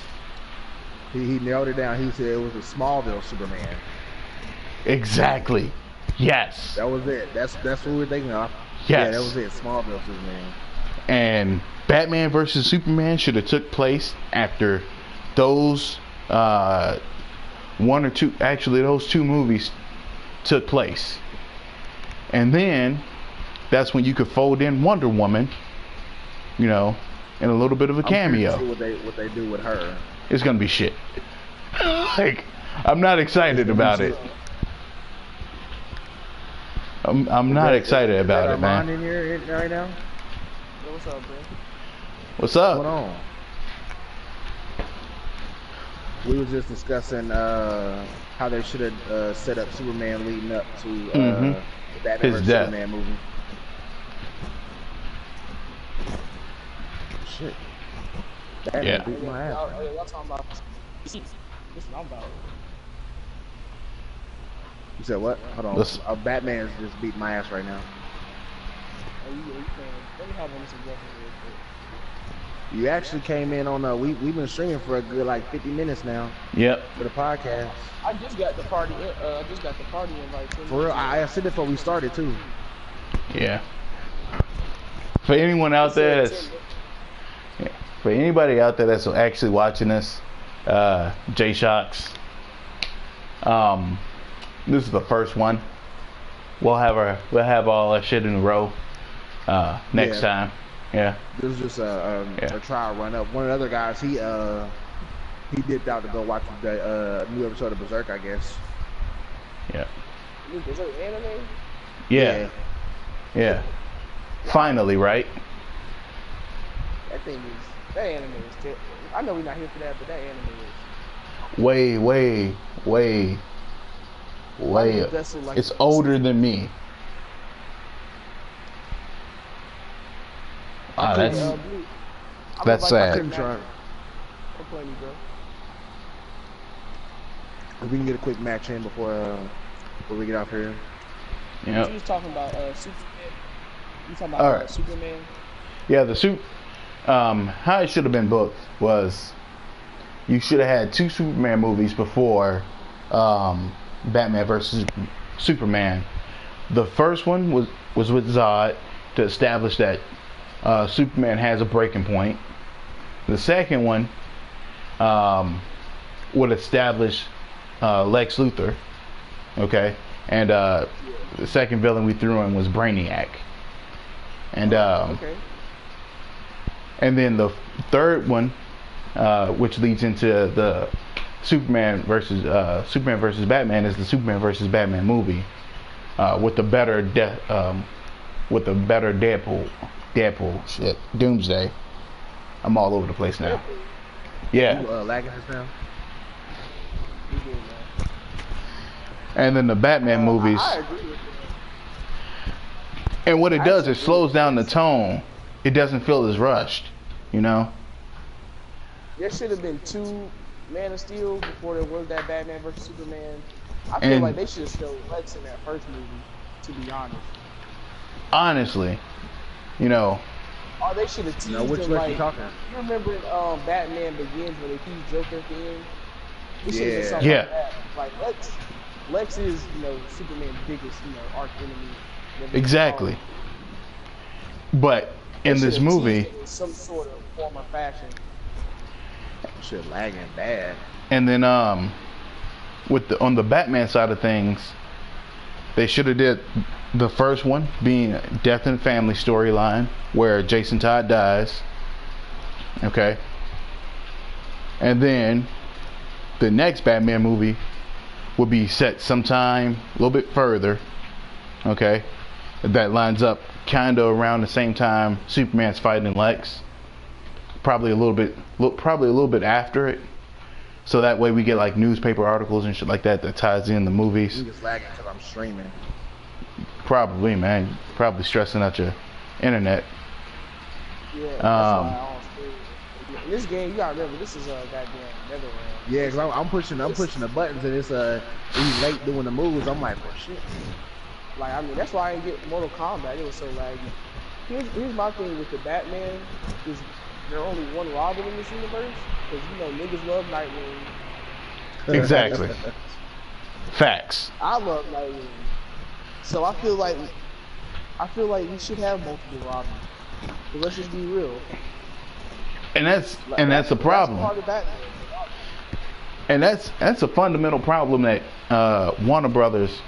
He nailed it down. He said it was a Smallville Superman. Exactly. Yes. That was it. That's what we were thinking of. Yes. Yeah, that was it. Smallville Superman. And Batman versus Superman should have took place after those those two movies took place. And then that's when you could fold in Wonder Woman, you know, and a little bit of a cameo. See what they do with her. It's gonna be shit. Like, I'm not excited about it. I'm not excited about it, man. In here right now? Yo, what's up, bro? What's up? What's going on? We was just discussing how they should have set up Superman leading up to the Batman His vs death. Superman movie. Shit. Batman Yeah. beat my ass. Y'all talking about this is what I'm about. You said what? Hold on. Batman's just beating my ass right now. Oh, you can. Let me have on this suggestion real quick. You actually came in on we've been streaming for a good like 50 minutes now. Yep. For the podcast. I just got the party. I just got the party invite. For real, I said it before we started too. Yeah. For anyone out there that's, for anybody out there that's actually watching this, J Shocks, this is the first one. We'll have all our shit in a row next time. Yeah. This is just a trial run up. One of the other guys, he dipped out to go watch the new episode of Berserk, I guess. Yeah. Is it anime? Yeah. Yeah. Finally, right? That anime is terrible. I know we're not here for that, but that anime is Way. like It's older than me. Ah, that's sad. I'm playing you, bro. If we can get a quick match in before we get off here. Yeah. You was talking about Superman. You talking about All right. Superman? Yeah, how it should have been booked was you should have had 2 Superman movies before Batman versus Superman. The first one was with Zod to establish that Superman has a breaking point. The second one would establish Lex Luthor, okay, and the second villain we threw in was Brainiac, and Okay. and then the third one, which leads into the Superman versus Batman, is the Superman versus Batman movie with the better Deadpool shit. Doomsday. I'm all over the place now. Yeah. You lagging us now? You good, man. And then the Batman movies. I agree with you. And what it does, it slows down the tone. It doesn't feel as rushed, you know? There should have been 2 Man of Steel before there was that Batman versus Superman. I feel like they should have showed Lex in that first movie, to be honest. Honestly, you know. Or they should have teased Which him Lex like, you talking? you remember in Batman Begins when they teased Joker at the end? It should have been Yeah. something Yeah. like that. Like Lex is, Superman's biggest, arch enemy. Exactly. But in this movie, in some sort of form or fashion. Shit lagging bad. and then on the Batman side of things, they should have did the first one being Death in the Family storyline where Jason Todd dies. Okay. And then the next Batman movie would be set sometime a little bit further. Okay. That lines up kind of around the same time Superman's fighting Lex. Probably a little bit after it. So that way we get like newspaper articles and shit like that ties in the movies. You just lagging because I'm streaming. Probably, man. Probably stressing out your internet. Yeah, that's why I don't in this game, you gotta remember, this is a goddamn Netherlands. Yeah, because I'm pushing the buttons and it's he's late doing the moves. I'm like, well, shit. Like, I mean, that's why I didn't get Mortal Kombat. It was so laggy. Here's my thing with the Batman is there's only one Robin in this universe because niggas love Nightwing. Exactly. Facts. I love Nightwing. So I feel like we should have multiple Robins. But let's just be real. And that's the problem. That's part of Batman. And that's a fundamental problem that Warner Brothers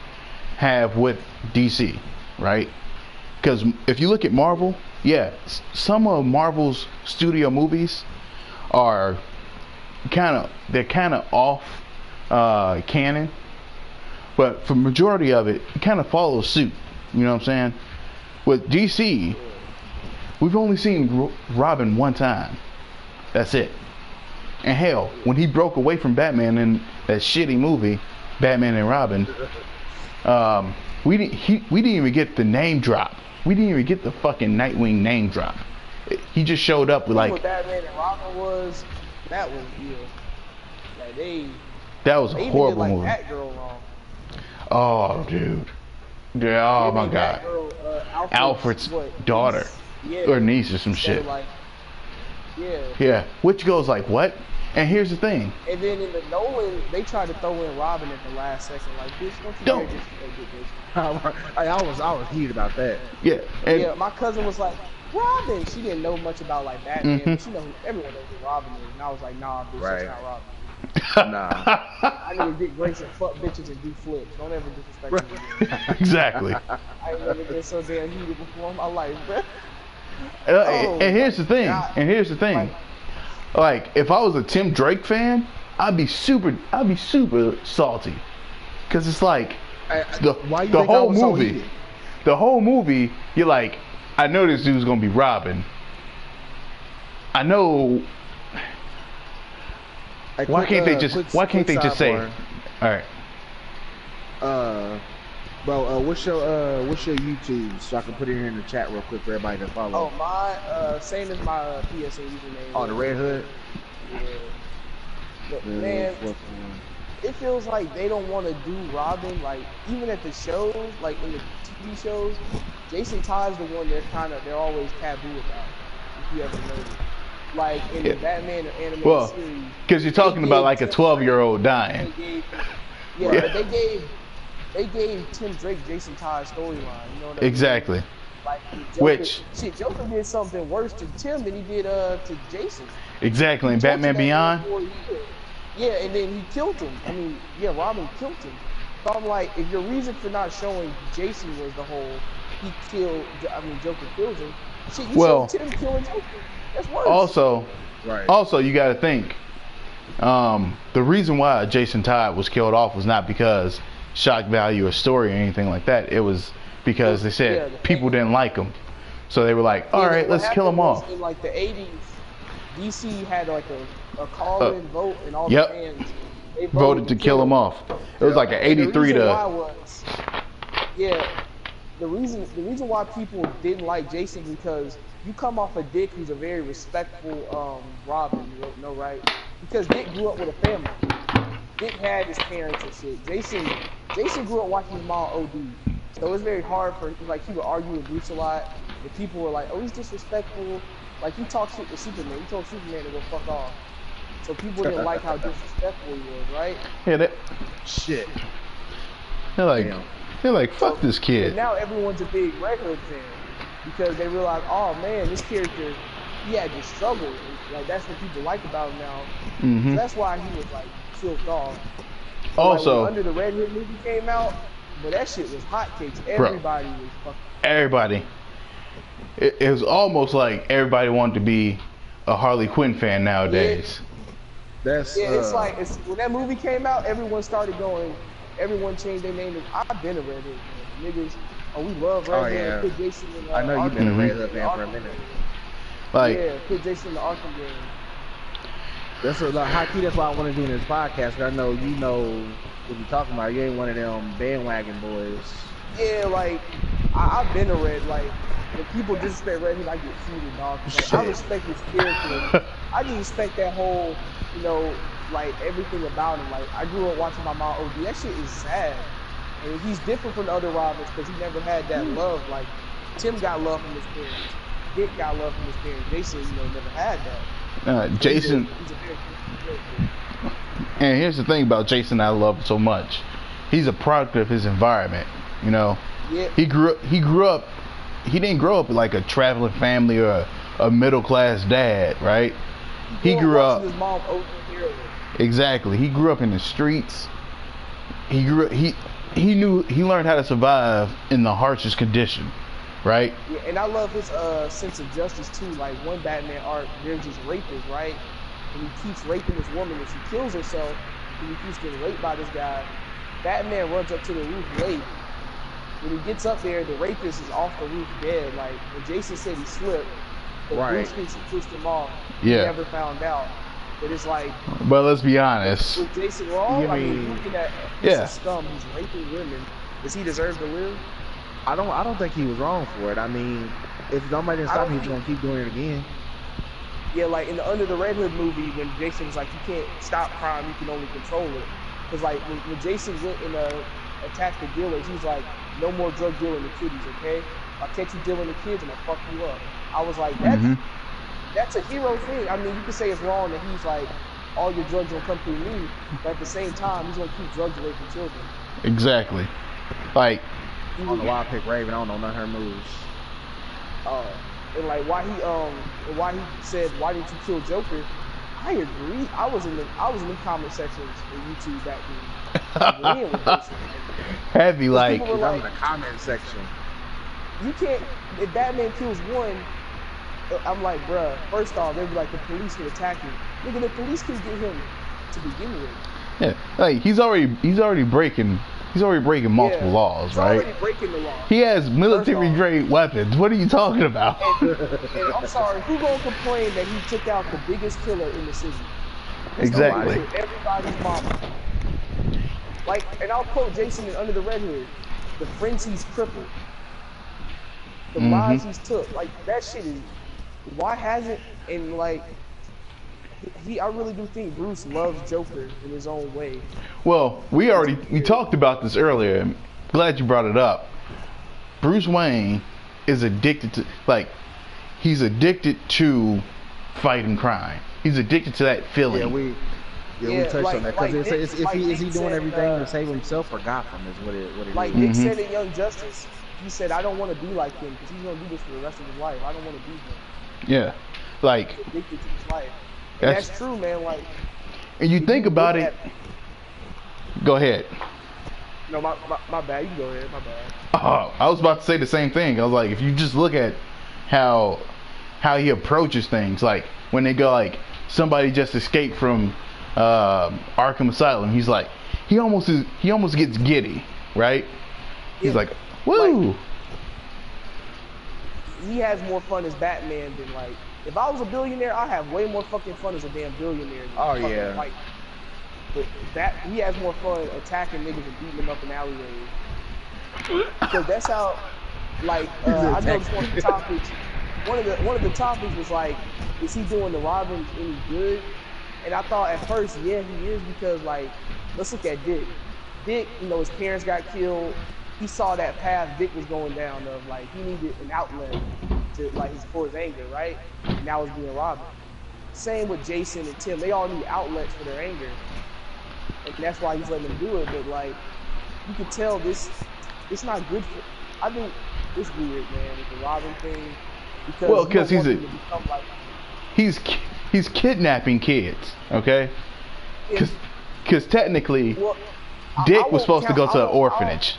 have with DC, right? Because if you look at Marvel, yeah, some of Marvel's studio movies are they're kind of off canon, but for majority of it, it kind of follows suit. You know what I'm saying? With DC, we've only seen Robin one time. That's it. And hell, when he broke away from Batman in that shitty movie, Batman and Robin, we didn't even get the name drop. We didn't even get the fucking Nightwing name drop. He just showed up with like. What Batman and Robin was, that was like that was a horrible did, like, movie. Batgirl wrong. Oh, dude. Yeah, oh my god. Batgirl, Alfred's daughter or niece or some shit. Like, yeah, which goes like what? And here's the thing. And then in the Nolan, they tried to throw in Robin at the last second. Like, bitch, don't you dare just I was heated about that. Yeah. And yeah, my cousin was like, Robin. She didn't know much about like Batman. But she know everyone knows who Robin is. And I was like, nah, bitch, that's not Robin. Nah. I need to get grace and fuck bitches and do flips. Don't ever disrespect me again. Exactly. I ain't never been so damn heated before in my life, bro. And here's the thing. God. And here's the thing. Like, if I was a Tim Drake fan, I'd be super salty, cause it's like the whole movie. The whole movie, you're like, I know this dude's gonna be Robin. I know. Why can't they just say? All right. Bro, what's your YouTube so I can put it here in the chat real quick for everybody to follow? Oh, my same as my PSA username. Oh, the Red Hood. Yeah. But man, it feels like they don't want to do Robin. Like even at the shows, like in the TV shows, Jason Todd's the one they're always taboo about. If you ever noticed. Like in the Batman animated series. Because you're talking about like a 12-year-old dying. But they gave Tim Drake Jason Todd's storyline. You know what I mean? Exactly. Like Joker did something worse to Tim than he did to Jason. Exactly. And Batman Beyond. Yeah, and then he killed him. I mean, Robin killed him. So I'm like, if your reason for not showing Jason was the whole Joker killed him. Shit, you showed Tim killing Joker. That's worse. Also, you got to think. The reason why Jason Todd was killed off was not because shock value or story or anything like that. It was because they said people didn't like him, so they were like, "All right, let's kill him off." In like the '80s, DC had like a call-in vote, and all the fans they voted to kill him off. It was like an 83 to. The reason why people didn't like Jason because you come off of Dick, who's a very respectful Robin, you know, right? Because Dick grew up with a family. Dick had his parents and shit. Jason grew up watching his mom OD. So it was very hard for he would argue with Bruce a lot. And people were like, oh, he's disrespectful. Like, he talked shit to Superman. He told Superman to go fuck off. So people didn't like how disrespectful he was, right? Yeah, shit. They're like, fuck this kid. And now everyone's a big Red Hood fan. Because they realize, oh man, this character, he had this struggle. Like, that's what people like about him now. Mm-hmm. So that's why he was like silked off. So, also, when Under the Red Hood movie came out, but that shit was hotcakes. Everybody was fucking. Everybody. It was almost like everybody wanted to be a Harley Quinn fan nowadays. It's like when that movie came out, everyone started going. Everyone changed their name. I've been a Red Hood fan. Niggas. Oh, we love Red Hood. Put Jason in I know you've been a Red Hood fan for a minute. Put Jason in the Arkham game. That's high key. That's why I want to do in this podcast. Cause I know you know what you're talking about. You ain't one of them bandwagon boys. Yeah, like I've been a Red. Like when people disrespect Red Hood, I get heated, dog. Like, I respect his character. I just respect that whole, like everything about him. Like I grew up watching my mom OD. That shit is sad. And he's different from the other Robins because he never had that love. Like Tim got love from his parents. Dick got love from his parents. Jason, never had that. Jason. And here's the thing about Jason I love so much. He's a product of his environment. Yeah. He grew up. He didn't grow up like a traveling family or a middle class dad, right? He grew up. His mom Exactly. He grew up in the streets. He learned how to survive in the harshest condition, right? Yeah, and I love his sense of justice too. Like one Batman arc, there's this rapist, right? and he keeps raping this woman, and she kills herself, and he keeps getting raped by this guy. Batman runs up to the roof late. When he gets up there, the rapist is off the roof dead. Like, when Jason said he slipped, but Bruce thinks he pushed him off. He never found out. But it's like... But let's be honest. Was Jason wrong? I mean, looking at a scum who's raping women, does he deserve to live? I don't think he was wrong for it. I mean, if nobody didn't stop him, he's gonna keep doing it again. Yeah, like in the Under the Red Hood movie, when Jason was like, you can't stop crime, you can only control it. Because like when Jason went and attacked the dealers, he's like, no more drug dealing to kiddies, okay? If I catch you dealing to kids, I'm gonna fuck you up. I was like, that's a hero thing. I mean, you could say it's wrong that he's like, all your drugs don't come through me, but at the same time, he's gonna keep drugs away from children. Exactly. Like, I don't know why I picked Raven. I don't know none of her moves. And like why he said, why didn't you kill Joker? I agree. I was in the comment sections of YouTube back then. Heavy, like, I'm in the comment section. You can't. If Batman kills one, I'm like, bruh. First off, they'd be like, the police can attack him. Nigga, the police can get him to begin with. Yeah, like he's already breaking multiple laws, right? Already breaking the law. He has military grade weapons. What are you talking about? And I'm sorry, who gonna complain that he took out the biggest killer in the city? Exactly. Everybody's mama. Like, and I'll quote Jason in Under the Red Hood: the friends he's crippled, the lives he's took. Like, that shit is. Why hasn't, and like, I really do think Bruce loves Joker in his own way. Well, we talked about this earlier. I'm glad you brought it up. Bruce Wayne is addicted to, like, he's addicted to fighting crime. He's addicted to that feeling. We touched on that, because is he doing everything to save himself or Gotham is what it like Nick said in Young Justice. He said, I don't want to be like him because he's gonna do this for the rest of his life. I don't want to be him. Yeah, like, he's addicted to his life. And that's true, man. Like, and you think about it. Go ahead. No, my bad. You can go ahead. My bad. I was about to say the same thing. I was like, if you just look at how he approaches things, like when they go, like, somebody just escaped from Arkham Asylum, he's like, he almost gets giddy, right? He's like, woo. Like, he has more fun as Batman than, like, if I was a billionaire, I'd have way more fucking fun as a damn billionaire. Than But he has more fun attacking niggas and beating them up in alleyways. Because that's how, like, I noticed one of the topics. One of the topics was like, is he doing the Robin any good? And I thought at first, yeah, he is, because, like, let's look at Dick. Dick, you know, his parents got killed. He saw that path Dick was going down of, like, he needed an outlet to, like, for his anger, right? And that was being Robin. Same with Jason and Tim. They all need outlets for their anger. And that's why he's letting them do it. But, like, you can tell it's not good for... I think it's weird, man, with the Robin thing. Because he's kidnapping kids, okay? Because technically, Dick was supposed to go to an orphanage.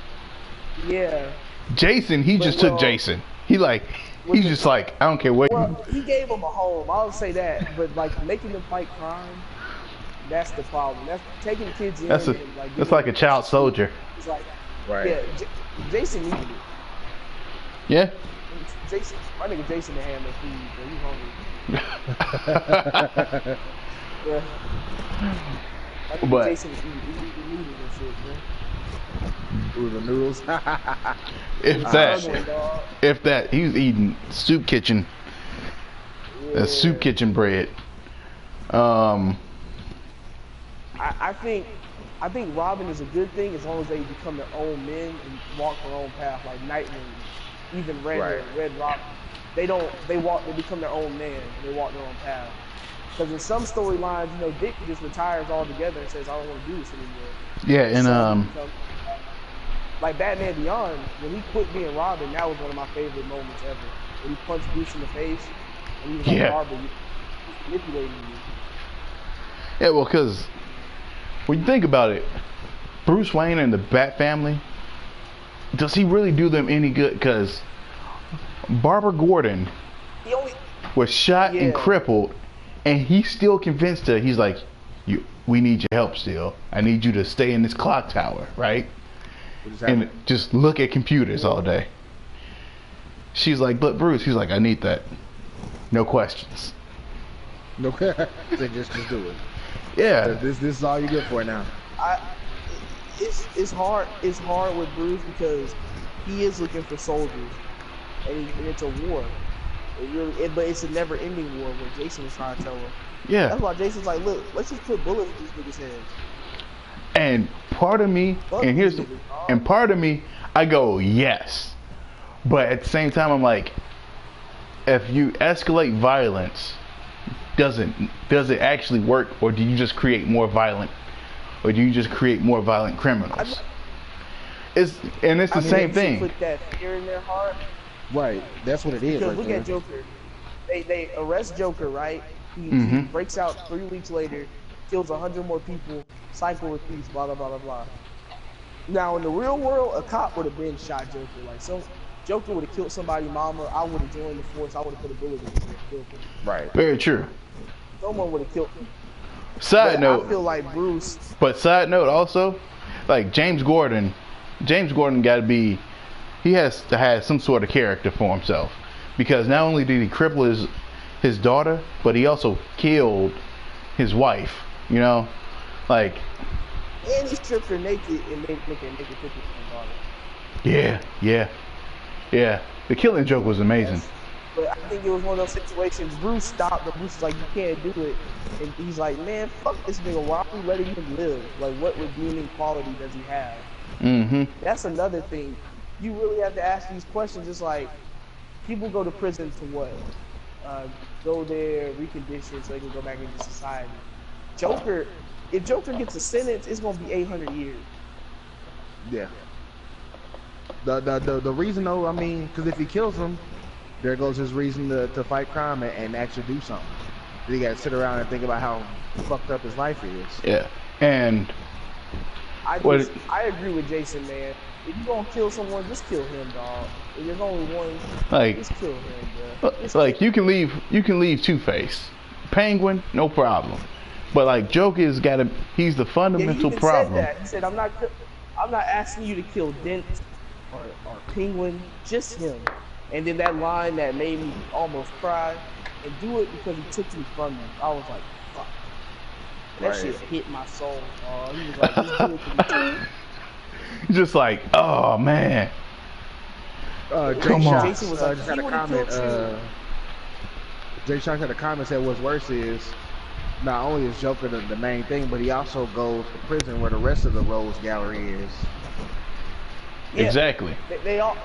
Yeah. Jason, he just took Jason. He's just like, I don't care what. Well, he gave him a home. I'll say that. But, like, making them fight crime, that's the problem. That's taking kids in. That's like a child soldier. It's like, yeah, Jason needed it. Yeah. Jason, my nigga Jason didn't have no food, bro. He hungry. Yeah. But Jason was eating noodles and shit, man. Ooh, the noodles. if that, he was eating soup kitchen. Yeah. Soup kitchen bread. I think Robin is a good thing as long as they become their own men and walk their own path, like Nightwing, even Red Robin. They become their own man. They walk their own path. Because in some storylines, you know, Dick just retires altogether and says, I don't want to do this anymore. Yeah, and like Batman Beyond, when he quit being Robin, that was one of my favorite moments ever. When he punched Bruce in the face, and he was like, Barbara, he's manipulating you. Yeah, well, because when you think about it, Bruce Wayne and the Bat family, does he really do them any good? Because Barbara Gordon was shot and crippled, and he still convinced her. He's like, we need your help still. I need you to stay in this clock tower, right? And just look at computers all day. She's like, but Bruce, he's like, I need that. No questions. No, just do it. Yeah. This is all you get for it now. It's hard. It's hard with Bruce because he is looking for soldiers, and it's a war. But it's a never-ending war. What Jason was trying to tell him. Yeah. That's why Jason's like, look, let's just put bullets in these niggas' heads. And part of me, part of me, I go yes, but at the same time, I'm like, if you escalate violence, does it actually work, or do you just create more violent, criminals? It's the same thing. Put that fear in their heart. Right, that's what it is. Because look at Joker. They arrest Joker, right? He breaks out 3 weeks later, kills 100 more people, cycle repeats, blah blah blah blah blah. Now in the real world, a cop would have been shot Joker. Like Joker would have killed somebody's mama. I would have joined the force. I would have put a bullet in his head, killed him. Right. Very true. Someone would have killed him. Side note. I feel like Bruce. But side note also, like James Gordon got to be. He has to have some sort of character for himself, because not only did he cripple his daughter, but he also killed his wife. You know, like. And he stripped her naked and make a naked picture of his daughter. Yeah. The Killing Joke was amazing. Yes. But I think it was one of those situations. Bruce stopped, but Bruce was like, "You can't do it," and he's like, "Man, fuck this nigga. Why are we letting him live? Like, what redeeming quality does he have?" That's another thing. You really have to ask these questions. It's like people go to prison to what? Go there, recondition, so they can go back into society. Joker, if Joker gets a sentence, it's gonna be 800 years. Yeah. The reason though, I mean, because if he kills him, there goes his reason to fight crime and actually do something. Then he got to sit around and think about how fucked up his life is. Yeah, and I agree with Jason, man. If you gonna kill someone, just kill him, dog. If there's only one, just kill him, bro. Like you can leave Two-Face, Penguin, no problem. But like Joker's he's the fundamental problem. Said that. He said, I'm not asking you to kill Dent or Penguin, just him. And then that line that made me almost cry, and do it because he took me from you. I was like, fuck. That shit hit my soul, dog. He was like, just do it for me. Just like, oh man. Come on. Jason was like, just had a comment. Jay Shark had a comment said what's worse is not only is Joker the main thing, but he also goes to prison where the rest of the Rose Gallery is. Yeah, exactly. They all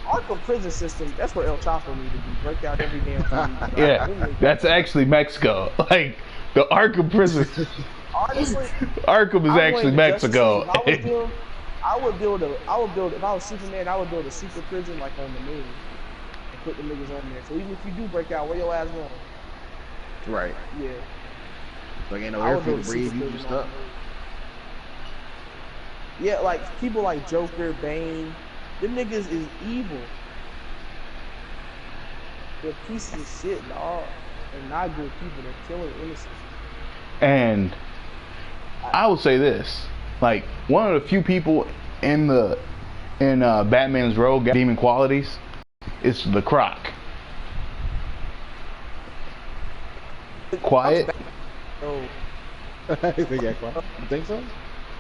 Arkham prison system. That's where El Chapo needed to be. Break out every damn thing. Yeah, that's actually Mexico. Like the Arkham prison. Honestly, Arkham is actually Mexico. I would build if I was Superman, I would build a super prison like on the moon and put the niggas on there. So even if you do break out, where your ass going? Right. Yeah. Like ain't no air for you to breathe, you just stuck. Yeah, like people like Joker, Bane, them niggas is evil. They're pieces of shit, dog. They're not good people. They're killing innocents. And I will say this. Like, one of the few people in Batman's rogue demon qualities is the Croc. Quiet. Oh. You think so?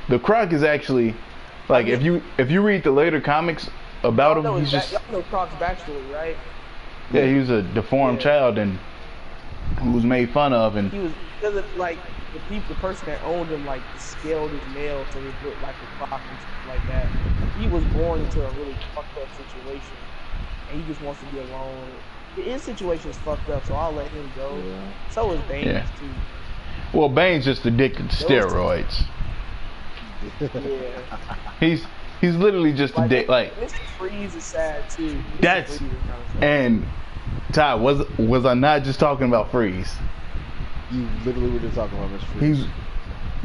The Croc is actually, like, if you read the later comics about him, he's just. Y'all know Croc's backstory, right? Yeah, he was a deformed child and who was made fun of, and he was like the person that owned him like scaled his nail so he looked like a croc and stuff like that. He was born into a really fucked up situation, and he just wants to be alone. His situation is fucked up, so I'll let him go. Yeah. So is Bane's too. Well, Bane's just addicted to steroids. Yeah. He's literally just like, Mr. Freeze is sad too. That's and Ty, was I not just talking about Freeze? You literally were just talking about Mr. Freeze.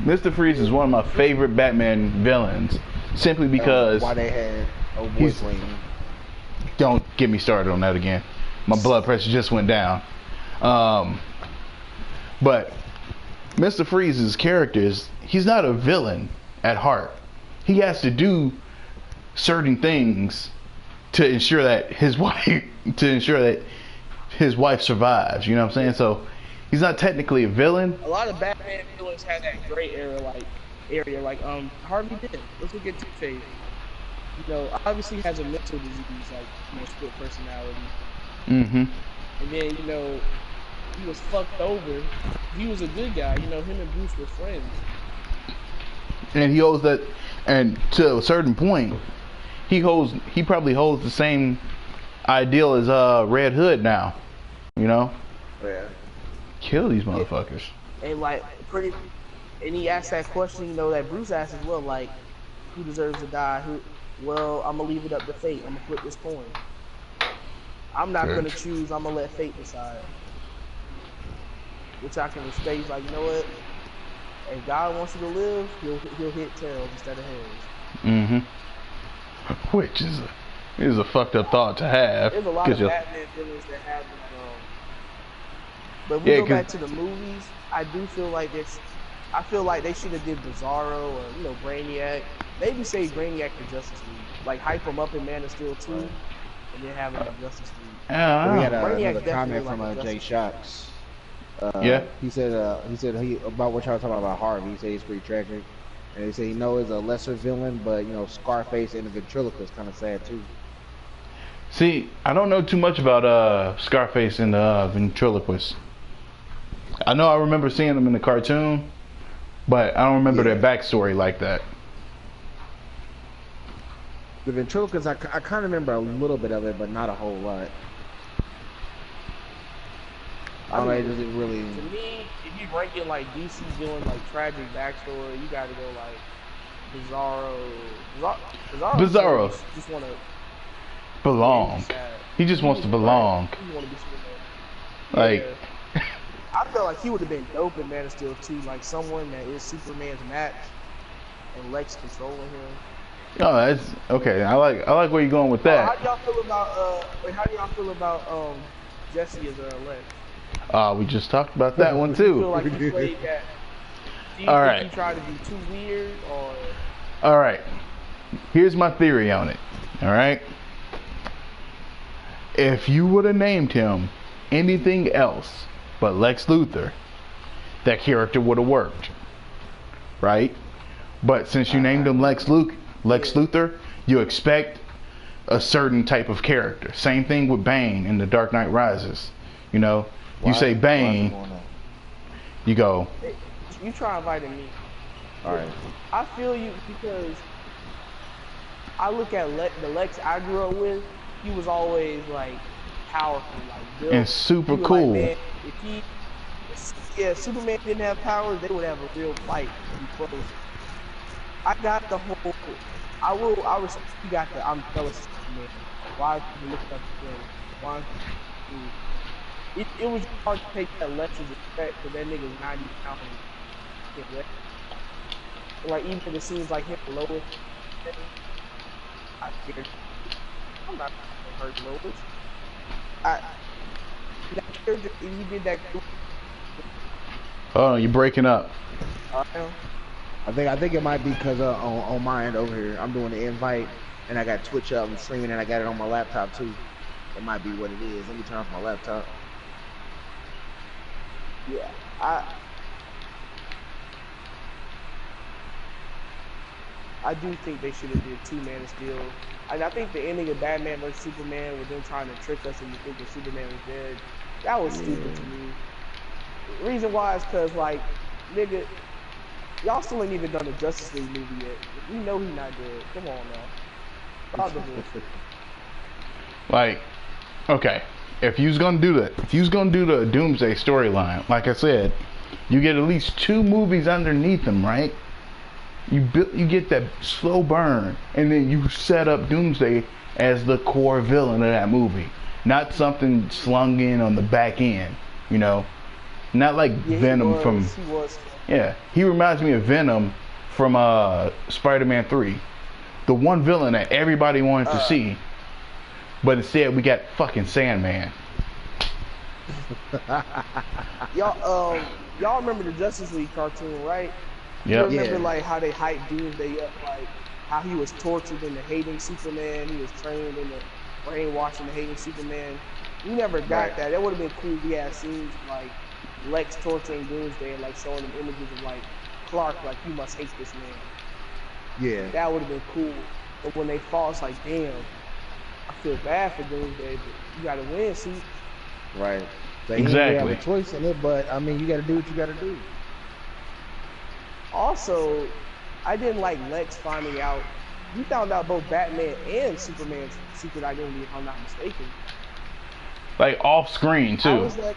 Mr. Freeze is one of my favorite Batman villains, simply because why they had old boy swing. Don't get me started on that again. My blood pressure just went down. But Mr. Freeze's character he's not a villain at heart. He has to do certain things to ensure that his wife survives. You know what I'm saying? So he's not technically a villain. A lot of Batman villains have that gray area, like Harvey Dent. Let's look at Two-Face. You know, obviously has a mental disease, like split personality. Mm-hmm. And then he was fucked over. He was a good guy. Him and Bruce were friends. And he holds that, and to a certain point, he probably holds the same ideal as Red Hood now. Yeah. Kill these motherfuckers. And and he asked that question, that Bruce asked as well, like, who deserves to die? Well, I'm gonna leave it up to fate. I'm gonna flip this coin. I'm not gonna choose. I'm gonna let fate decide. Which I can respect. He's like, you know what? If God wants you to live, he'll hit tails instead of heads. Mm-hmm. Which is a fucked up thought to have. There's a lot of Batman villains that have them. But if we go back to the movies, I feel like they should have did Bizarro or Brainiac. Maybe say Brainiac for Justice League. Like hype him up in Man of Steel 2, and then have him in Justice League. We had another comment from Jay Shocks. Yeah. He said about what y'all talking about Harvey. He said he's pretty tragic, and he said he knows a lesser villain, but Scarface and the ventriloquist kind of sad too. See, I don't know too much about Scarface and the ventriloquist. I know I remember seeing them in the cartoon, but I don't remember their backstory like that. The ventriloquist, I kind of remember a little bit of it, but not a whole lot. I don't know, does it really... To me, if you rank it like DC doing like tragic backstory, you gotta go like Bizarro just want to belong. He just wants to belong. He want to be Superman. Like... Yeah. I felt like he would have been dope in Man of Steel 2, like someone that is Superman's match and Lex controlling him. Oh, that's okay. I like where you're going with that. How do y'all feel about Jesse as Lex? We just talked about that one too. You feel like he played that? Do you All think right. he tried to be too weird, or? All right. Here's my theory on it. All right. If you would have named him anything else but Lex Luthor, that character would have worked, right? But since you named him Lex Luthor, you expect a certain type of character. Same thing with Bane in The Dark Knight Rises. You say Bane, you go. You try inviting me. All right. I feel you because I look at the Lex I grew up with. He was always like powerful, like built. And super cool. Like, man, if Superman didn't have powers, they would have a real fight. I got the whole. I respect you got the. I'm jealous of Superman. Why you look up the film? Why? It was hard to take that Lex's respect because that nigga's 90 pounds. Like even it seems like him and Lois. I scared. I'm not gonna hurt Lois. He did that. Oh, you're breaking up. I think it might be because on my end over here, I'm doing the invite and I got Twitch up and streaming and I got it on my laptop too. It might be what it is. Let me turn off my laptop. Yeah, I do think they should have did 2 Man of Steel. I think the ending of Batman vs Superman with them trying to trick us into thinking Superman was dead, that was stupid to me. The reason why is because, like, nigga, y'all still ain't even done a Justice League movie yet. We know he's not dead. Come on now. Like, okay, if you's gonna do that, if you's gonna do the Doomsday storyline, like I said, you get at least 2 movies underneath them, right? You get that slow burn, and then you set up Doomsday as the core villain of that movie, not something slung in on the back end, not like Venom from. Yeah, he reminds me of Venom from Spider-Man 3, the one villain that everybody wanted to see, but instead we got fucking Sandman. Y'all remember the Justice League cartoon, right? You Yep. remember Yeah, like how they hyped Doomsday up, like how he was tortured into hating Superman, he was trained into brainwashing the hating Superman. We never right. got that. That would have been cool if we had scenes like Lex torturing Doomsday and like showing him images of like Clark, like you must hate this man. Yeah, That would have been cool. But when they fall, it's like, damn, I feel bad for Doomsday, but you gotta win, see. right. So he didn't really have a Exactly. choice in it, but I mean, you got to do what you got to do. Also, I didn't like Lex finding out. He found out both Batman and Superman's secret identity, if I'm not mistaken. Like off screen How too. is that?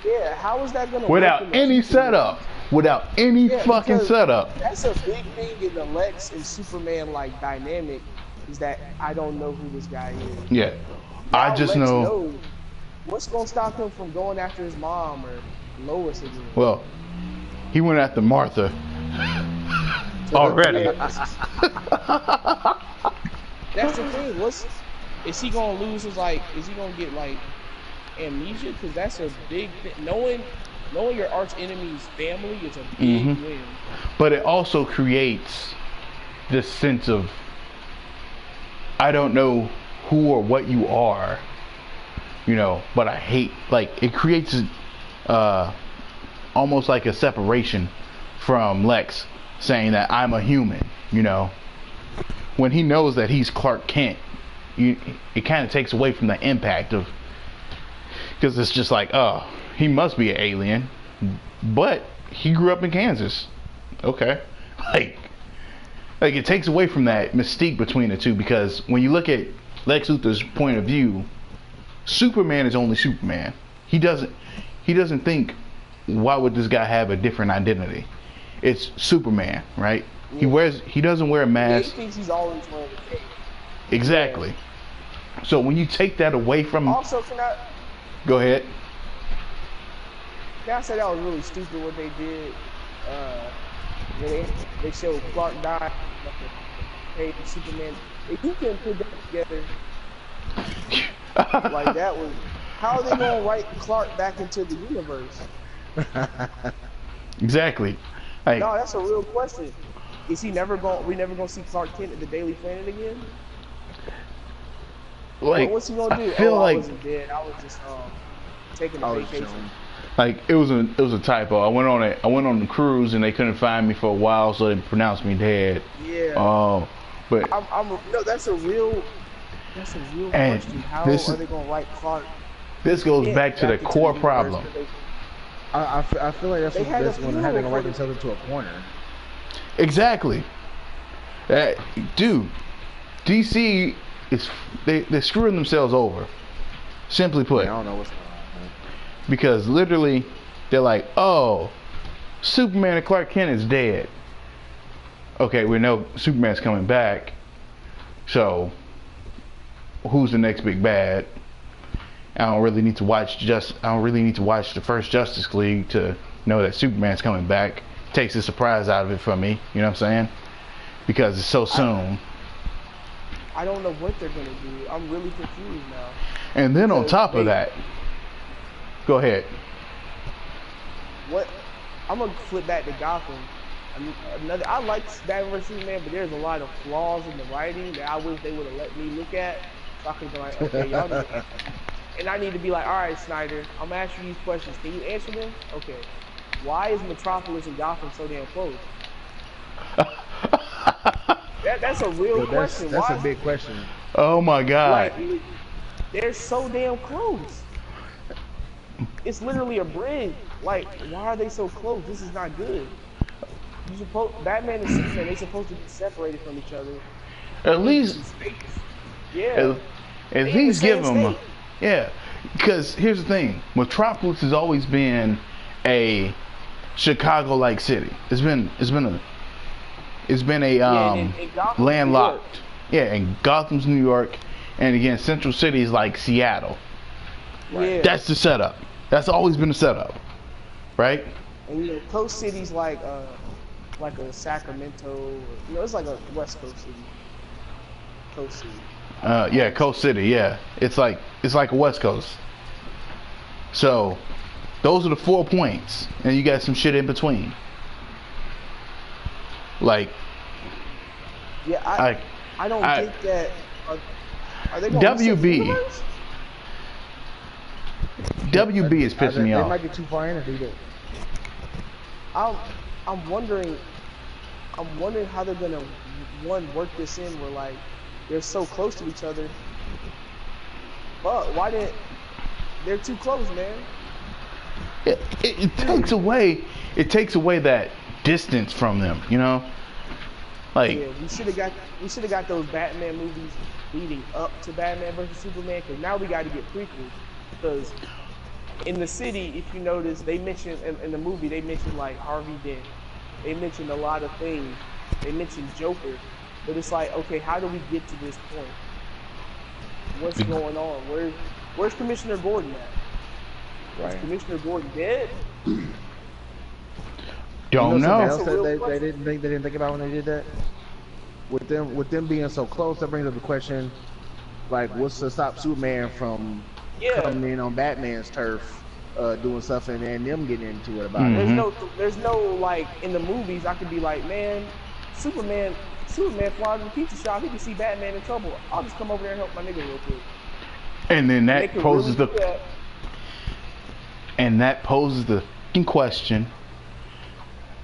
Yeah, how is that gonna work Without in the any future? setup. Without any Yeah, fucking because setup. that's a big thing in the Lex and Superman like dynamic is that I don't know who this guy is. Yeah. I Now just Lex know. knows. What's gonna stop him from going after his mom or Lois again? Well, he went after Martha already. Yeah, that's the thing. Is he gonna lose his like? Is he gonna get like amnesia? Because that's a big thing. Knowing your arch enemy's family is a big win. But it also creates this sense of I don't know who or what you are, but I hate, like, it creates almost like a separation from Lex saying that I'm a human, when he knows that he's Clark Kent. It kind of takes away from the impact of, because it's just like, oh, he must be an alien, but he grew up in Kansas. Okay. Like it takes away from that mystique between the two, because when you look at Lex Luthor's point of view, Superman is only Superman. He doesn't think, why would this guy have a different identity? It's Superman, right? Yeah. He doesn't wear a Yeah, he mask. thinks he's always wearing a cape. Exactly. So when you take that away from, Also, go ahead. can I say that was really stupid what they did? When they showed Clark dying, hey Superman. If you can put that together, like that was, how are they gonna write Clark back into the universe? Exactly. Like, No, that's a real question. Is he never going? We never gonna see Clark Kent at the Daily Planet again? What's he gonna do? I feel I like wasn't dead. I was just taking I a was vacation. chilling. Like it was a typo. I went on the cruise and they couldn't find me for a while, so they pronounced me dead. Yeah. But That's a real And question. How this are is- they gonna write Clark? this goes Kent back to the into core universe? problem. I feel like They had that's a when few how they're gonna write for the- themselves into a corner. Exactly. Dude, DC is they're screwing themselves over. Simply put, I don't know what's going on. because literally they're like, oh, Superman and Clark Kent is dead. Okay, we know Superman's coming back. So who's the next big bad? I don't really need to watch the first Justice League to know that Superman's coming back. Takes the surprise out of it for me, you know what I'm saying? Because it's so soon. I don't know what they're gonna do. I'm really confused now. And then on Because top of that, go ahead. What? I'm gonna flip back to Gotham. I like Batman vs Superman, but there's a lot of flaws in the writing that I wish they would have let me look at. So I could be like, okay, y'all need to, and I need to be like, all right, Snyder, I'm gonna ask you these questions. Can you answer them? Okay. Why is Metropolis and Gotham so damn close? That's a real question. That's Why a big question. Oh my God. like they're so damn close? It's literally a bridge. Like, why are they so close? This is not good. Batman and Superman, they supposed to be separated from each other. At least, Yeah. at in the least give same them, state. yeah. Because here's the thing: Metropolis has always been a Chicago-like city. It's been a and Gotham's New landlocked. Yeah, and Gotham's New York, and again, Central City is like Seattle. Yeah. That's the setup. That's always been the setup, right? And coast cities like a Sacramento. It's like a West Coast city. Coast city. Yeah, Coast City. Yeah, it's like a West Coast. So those are the 4 points, and you got some shit in between. Like, Yeah, I don't get that. Are they going to reset the WB universe? WB is pissing me They off. might get too far in if they do. I'm wondering how they're gonna work this in where like they're so close to each other. But why didn't they're too close, man? It takes away that distance from them, you know? Like, Yeah, we should have got those Batman movies leading up to Batman versus Superman, because now we got to get prequels. Because in the city, if you notice, they mentioned in the movie they mentioned like Harvey Dent. They mentioned a lot of things. They mentioned Joker, but it's like, okay, how do we get to this point? What's going on? Where's Commissioner Gordon at? Right. Is Commissioner Gordon dead? don't know. Else that they didn't think about when they did that. With them being so close, that brings up the question, like, what's to stop Superman from coming in on Batman's turf, doing stuff, and them getting into it about it. There's no like in the movies. I could be like, man, Superman flies in the pizza shop. He can see Batman in trouble. I'll just come over there and help my nigga real quick. And then that poses the fucking question: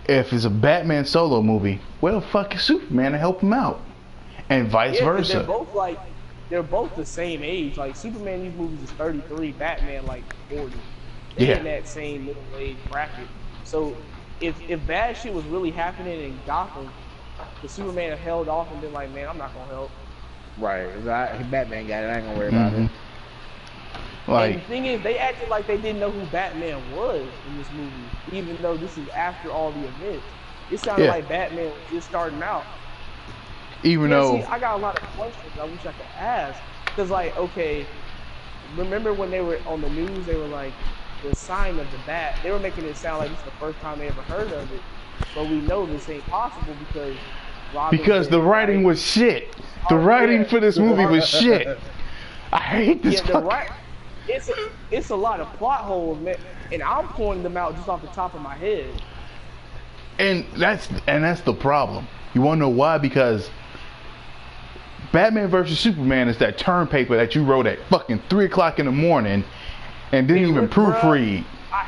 if it's a Batman solo movie, where the fuck is Superman to help him out, and vice versa? They're both the same age. Like Superman in these movies is 33, Batman like 40. They're in that same middle age bracket. So if bad shit was really happening in Gotham, the Superman have held off and been like, man, I'm not gonna help. Right. Batman got it. I ain't gonna worry about it. Like, and the thing is, they acted like they didn't know who Batman was in this movie, even though this is after all the events. It sounded like Batman was just starting out. Even though I got a lot of questions I wish I could ask, because like, okay, remember when they were on the news, they were like, the sign of the bat. They were making it sound like this is the first time they ever heard of it, but we know this ain't possible because the writing was shit. The writing for this movie was shit. I hate this. It's a lot of plot holes, man, and I'm pointing them out just off the top of my head. And that's the problem. You want to know why? Because Batman versus Superman is that term paper that you wrote at fucking 3 o'clock in the morning and didn't even proofread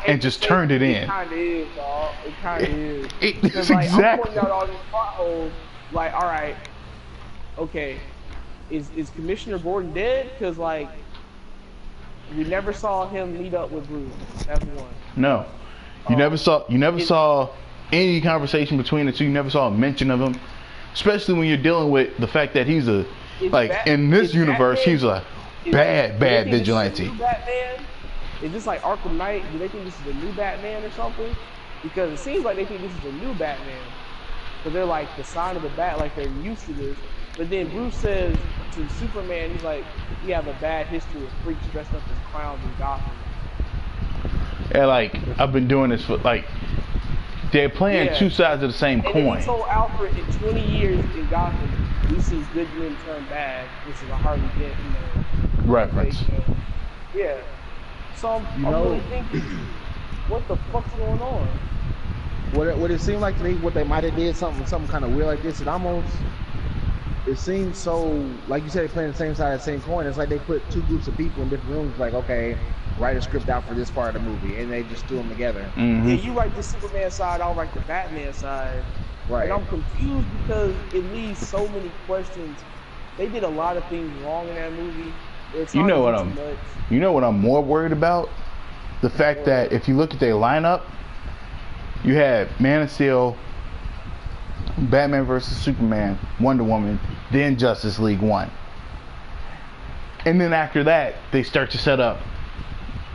and just turned it in. It kind of is, dog. It kind of is. It's like, exactly. I'm pointing out all these plot holes. Like, all right, okay, is Commissioner Gordon dead? Because like, we never saw him meet up with Bruce. That's one. No, you never saw any conversation between the two. You never saw a mention of him. Especially when you're dealing with the fact that he's in this universe, he's a bad vigilante. Is this like Arkham Knight? Do they think this is a new Batman or something? Because it seems like they think this is a new Batman. Because they're like the sign of the bat, like they're used to this. But then Bruce says to Superman, he's like, we have a bad history of freaks dressed up as clowns in Gotham. Yeah, like, I've been doing this for like, they're playing two sides of the same coin. And he told Alfred in 20 years in Gotham, we see good men turn bad, which is a Harvey Dent, reference. Yeah. So I'm really thinking, what the fuck's going on? What it seemed like to me, what they might have did something kind of weird like this. It seems so, like you said, they're playing the same side of the same coin. It's like they put two groups of people in different rooms. Like, okay, write a script out for this part of the movie, and they just threw them together. Mm-hmm. Yeah, you write the Superman side, I'll write the Batman side. Right. And I'm confused because it leaves so many questions. They did a lot of things wrong in that movie. You know what I'm more worried about? The fact that if you look at their lineup, you had Man of Steel, Batman vs. Superman, Wonder Woman, then Justice League 1. And then after that, they start to set up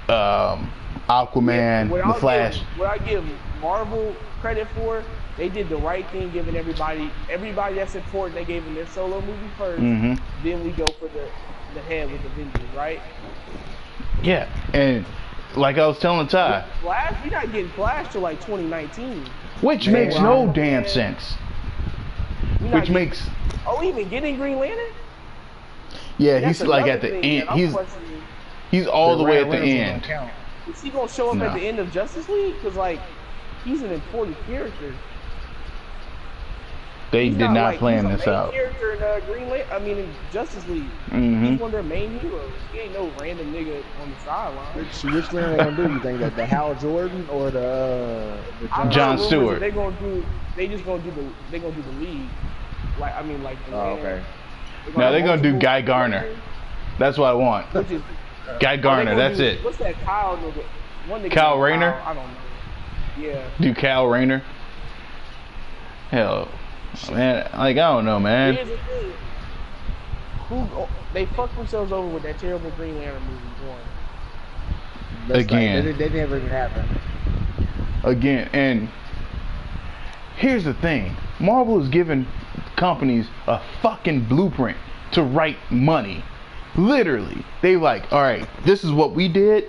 Aquaman, The Flash. What I give Marvel credit for, they did the right thing, giving everybody that's important, they gave them their solo movie first. Mm-hmm. Then we go for the head with Avengers, right? Yeah, and like I was telling Ty, Flash, you're not getting Flash till like 2019. Which makes no damn sense. Which makes... Oh, even getting Green Lantern? Yeah, he's like at the end. He's all the way at the end. Is he gonna show up at No. the end of Justice League? Because like, he's an important character. They He's did not not like plan he's a this main out. character in in Justice League. Mm-hmm. He's one of their main heroes. He ain't no random nigga on the sideline. Which one they gonna do? You think that the Hal Jordan or the John Heard rumors Stewart. that they gonna do. They just gonna do the league. Like I mean, like the Oh, okay. No, they're gonna do multiple Guy Garner. players, That's what I want. Which is Guy Garner. That's it. What's that Kyle nigga? One nigga Kyle named Rayner? Kyle, I don't know. Yeah. Do Kyle Rayner? Hell, man. Like I don't know, man. Here's the thing. They fucked themselves over with that terrible Green Lantern movie one. Again. They never even happened. Again, and here's the thing. Marvel is giving companies a fucking blueprint to write money. Literally. They like, alright, this is what we did.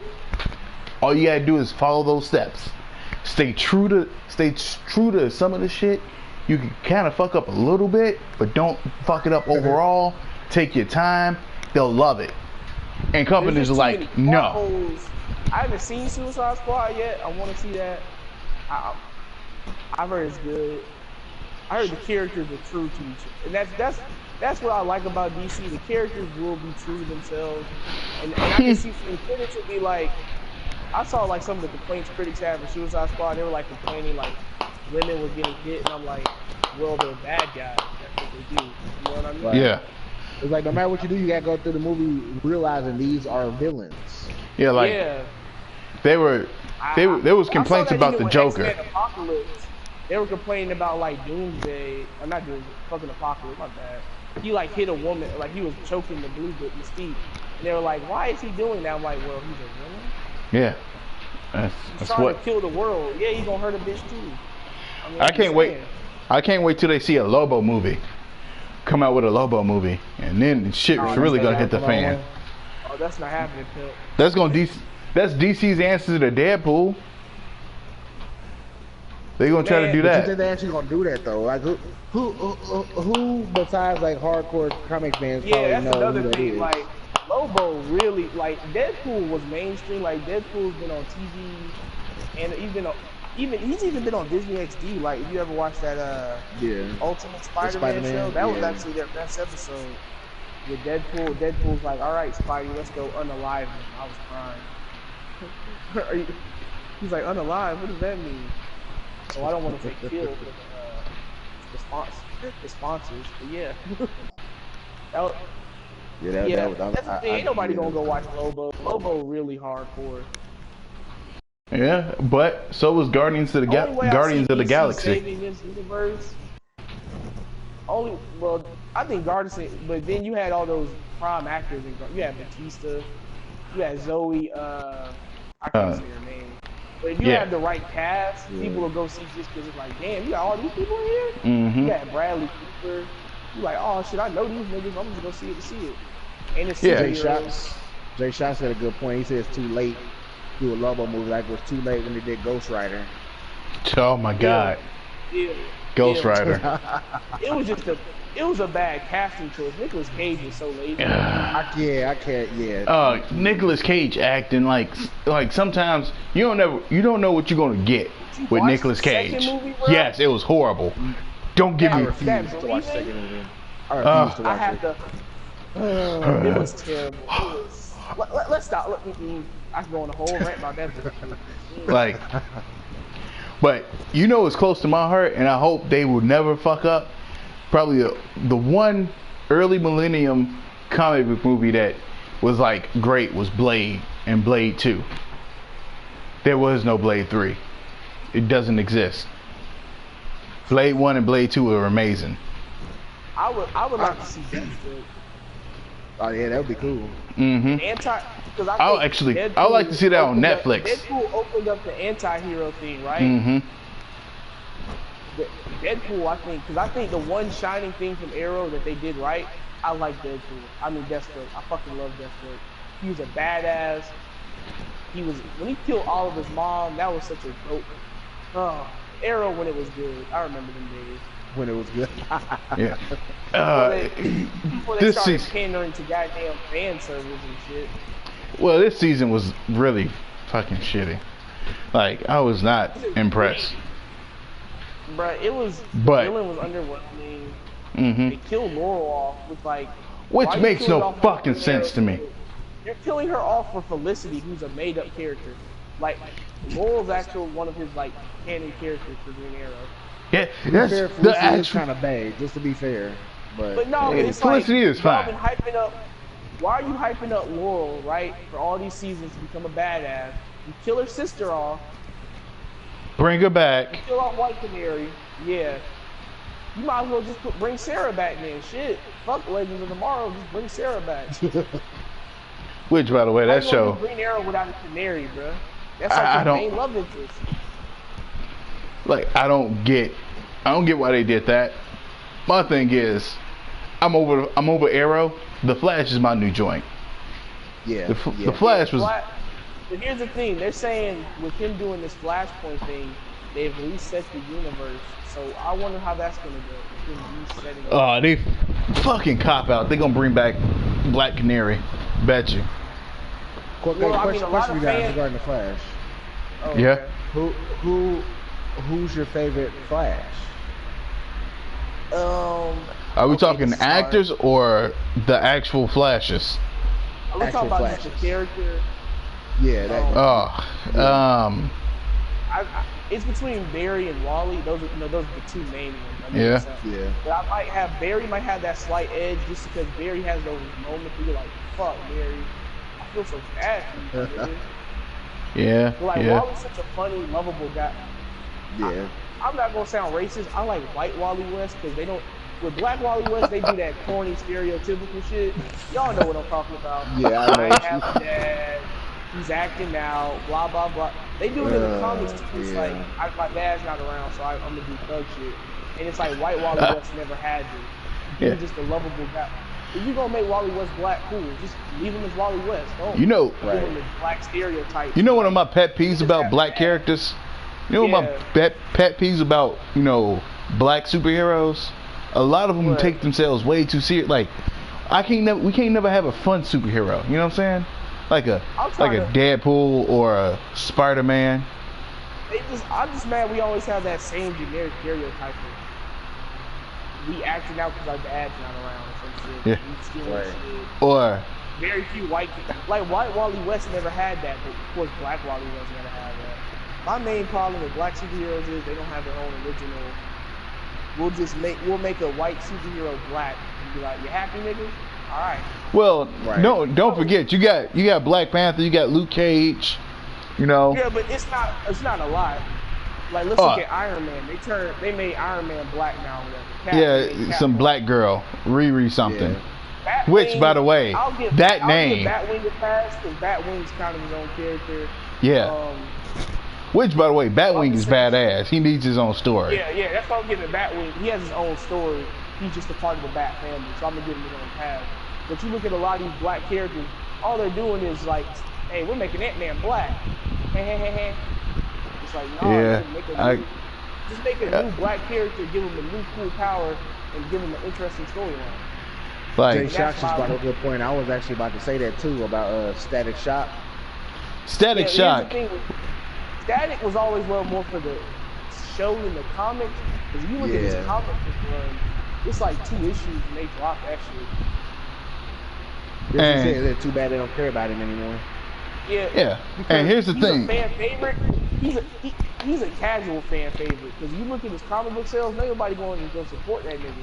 All you gotta do is follow those steps. Stay true to some of the shit. You can kind of fuck up a little bit, but don't fuck it up overall. Take your time. They'll love it. And companies are like, no. Holes. I haven't seen Suicide Squad yet. I want to see that. I've heard it's good. I heard the characters are true to each other, and that's what I like about DC. The characters will be true to themselves, and I can see some critics would be like, I saw like some of the complaints critics had for Suicide Squad. They were like complaining like women were getting hit, and I'm like, well, they're bad guys. That's what they do. You know what I mean? Right. Yeah. It's like no matter what you do, you gotta go through the movie realizing these are villains. Yeah, like Yeah. there was complaints about the Joker. X-Men Apocalypse, they were complaining about like Doomsday, or not Doomsday, fucking Apocalypse, my bad. He like hit a woman, like he was choking the Blue Mystique, and they were like, "Why is he doing that?" I'm like, "Well, he's a villain. Yeah. He's That's trying what to kill the world. Yeah, he's gonna hurt a bitch too." I mean, I I'm can't just wait. saying. I can't wait till they see a Lobo movie. Come out with a Lobo movie, and then shit's No, really that's gonna not hit the fan. Oh, that's not happening, Pimp. That's DC's answer to Deadpool. They gonna try to do But you that. think they actually gonna do that though? Like who besides like hardcore comic fans Yeah, probably that's know another who that thing. is? Like Lobo really like Deadpool was mainstream. Like Deadpool's been on TV, and he's even been on Disney XD. Like if you ever watched that Yeah. Ultimate Spider-Man Spider-Man, show, that was yeah. actually their best episode with Deadpool. Deadpool's like, "All right, Spidey, let's go unalive him." I was crying. He's like, "Unalive? What does that mean?" So I don't want to say kill for the sponsors, but yeah. That was, Yeah, that's the thing. Ain't nobody gonna go watch Lobo. Lobo really hardcore. Yeah, but so was Guardians of the Only way I Guardians see of the DC Galaxy. saving this universe. I think Guardians, but then you had all those prime actors. You had Batista, you had Zoe. I can't say her name. But if you Yeah. have the right cast, people will go see just because it's like, damn, you got all these people here. Mm-hmm. You got Bradley Cooper. You like, oh shit, I know these niggas. I'm just gonna see it to see it. And it's Yeah. Jay Shots had a good point. He said it's too late to do a Lobo movie like it was too late when they did Ghost Rider. Oh my God, Yeah. Ghost Yeah. Rider. It was a bad casting choice. Nicolas Cage is so lazy. I can't. Yeah. Nicolas Cage acting like sometimes you don't know what you're gonna get with watch Nicolas the second Cage. movie, bro? Yes, it was horrible. Don't give I me. refuse to watch the second movie. I refuse to I watch have it. to. It was terrible. Let's stop. I can go on a whole rant about that. Like, but you know it's close to my heart, and I hope they will never fuck up. Probably the one early millennium comic book movie that was like great was Blade and Blade 2. There was no Blade 3. It doesn't exist. Blade 1 and Blade 2 are amazing. I would like to see Deathstroke. Oh yeah, that would be cool. Mm-hmm. Because I would like to see that on Netflix. Deadpool opened up the anti-hero thing, right? Mm-hmm. Deadpool, I think, because I think the one shining thing from Arrow that they did right, I like Deadpool. I mean Deathstroke. I fucking love Deathstroke. He was a badass. When he killed Oliver's mom, that was such a dope. Arrow when it was good. I remember them days. When it was good. Yeah. Before they This started season, pandering to goddamn fan servers and shit. well, this season was really fucking shitty. Like, I was not impressed. Bruh, it was, But, the villain was underwhelming. mm-hmm. They killed Laurel off with like, Which why you makes killing no off fucking Green sense to me. You're killing her off for Felicity, who's a made-up character. Like, Laurel's actual one of his like canon characters for Green Arrow. Yeah, That's that's the Felicity is actual. kind of bad, just to be fair. But no, Yeah, it's Felicity like, is fine. y'all been hyping up. Why are you hyping up Laurel, right, for all these seasons to become a badass? You kill her sister off. Bring her back. You kill off White Canary. Yeah. You might as well just bring Sarah back then. Shit. Fuck Legends of Tomorrow. Just bring Sarah back. Which, by the way, that How you gonna show. do Green Arrow without a canary, bro. That's like I his don't- main love interest. Like, I don't get why they did that. My thing is, I'm over Arrow. The Flash is my new joint. Yeah, The Flash was. But here's the thing. They're saying with him doing this Flashpoint thing, they've reset the universe. So I wonder how that's gonna go. Him resetting it. Oh, they fucking cop out. They gonna bring back Black Canary. Bet you. Well, I mean, a lot Question of you guys fans- regarding the Flash. Oh, Yeah. okay. Who's your favorite Flash? Are we Okay, talking to start. actors or the actual Flashes? Are we talking Actual about just the Flashes. character? Yeah, that. Oh, It's between Barry and Wally. Those are the two main ones. I mean, Yeah. so- Yeah. But I might have Barry might have that slight edge just because Barry has those moments where you're like, fuck, Barry, I feel so bad for you. Nigga. yeah, But like yeah. Wally's such a funny, lovable guy. Yeah. I'm not gonna sound racist. I like white Wally West because they don't. With Black Wally West, they do that corny, stereotypical shit. Y'all know what I'm talking about. Yeah, I know. ain't have a dad. He's acting out. Blah blah blah. They do it in the comics too. It's yeah. like my dad's not around, so I'm gonna do thug shit. And it's like white Wally West never had this. He's just a lovable guy. If you gonna make Wally West black, cool. Just leave him as Wally West. Don't You know, give him the black stereotype. you know one of my pet peeves about black characters. You know what my pet peeves about black superheroes? A lot of them What? take themselves way too serious. Like, we can't never have a fun superhero. You know what I'm saying? Like a Deadpool or a Spider-Man. I'm just mad we always have that same generic stereotype of we acting out because our dad's not around or some shit. Yeah. We stealing Right. shit. Or Very few white like white Wally West never had that, but of course Black Wally West never had that. My main problem with black superheroes is they don't have their own original. We'll make a white superhero black and be like, you happy nigga? Alright. well, Right. no, don't forget you got Black Panther, you got Luke Cage. You know. Yeah, but it's not a lot. Like let's look at Iron Man. They made Iron Man black now. Some black girl, Riri something. Yeah. Batwing, Which, by the way, I'll give name. Batwing a pass because Batwing's kind of his own character. Yeah. Which, by the way, Batwing is badass. He needs his own story. Yeah, that's why I'm giving Batwing. He has his own story. He's just a part of the Bat family, so I'm gonna give him his own pass. But you look at a lot of these black characters, all they're doing is like, hey, we're making Ant-Man black. Hey. It's like, no, Yeah, just make a new black character, give him a new cool power, and give him an interesting storyline. Jay Like Shock just brought up a good point. I was actually about to say that too about Static Shock. Static Shock. Here's the thing. Static was always more for the show than the comics. Because if you look at this comic book run, it's like 2 issues and they dropped that shit. It's too bad they don't care about him anymore. Yeah. And here's the thing. He's a fan favorite. He's a casual fan favorite. Because you look at his comic book sales, nobody going to go support that nigga.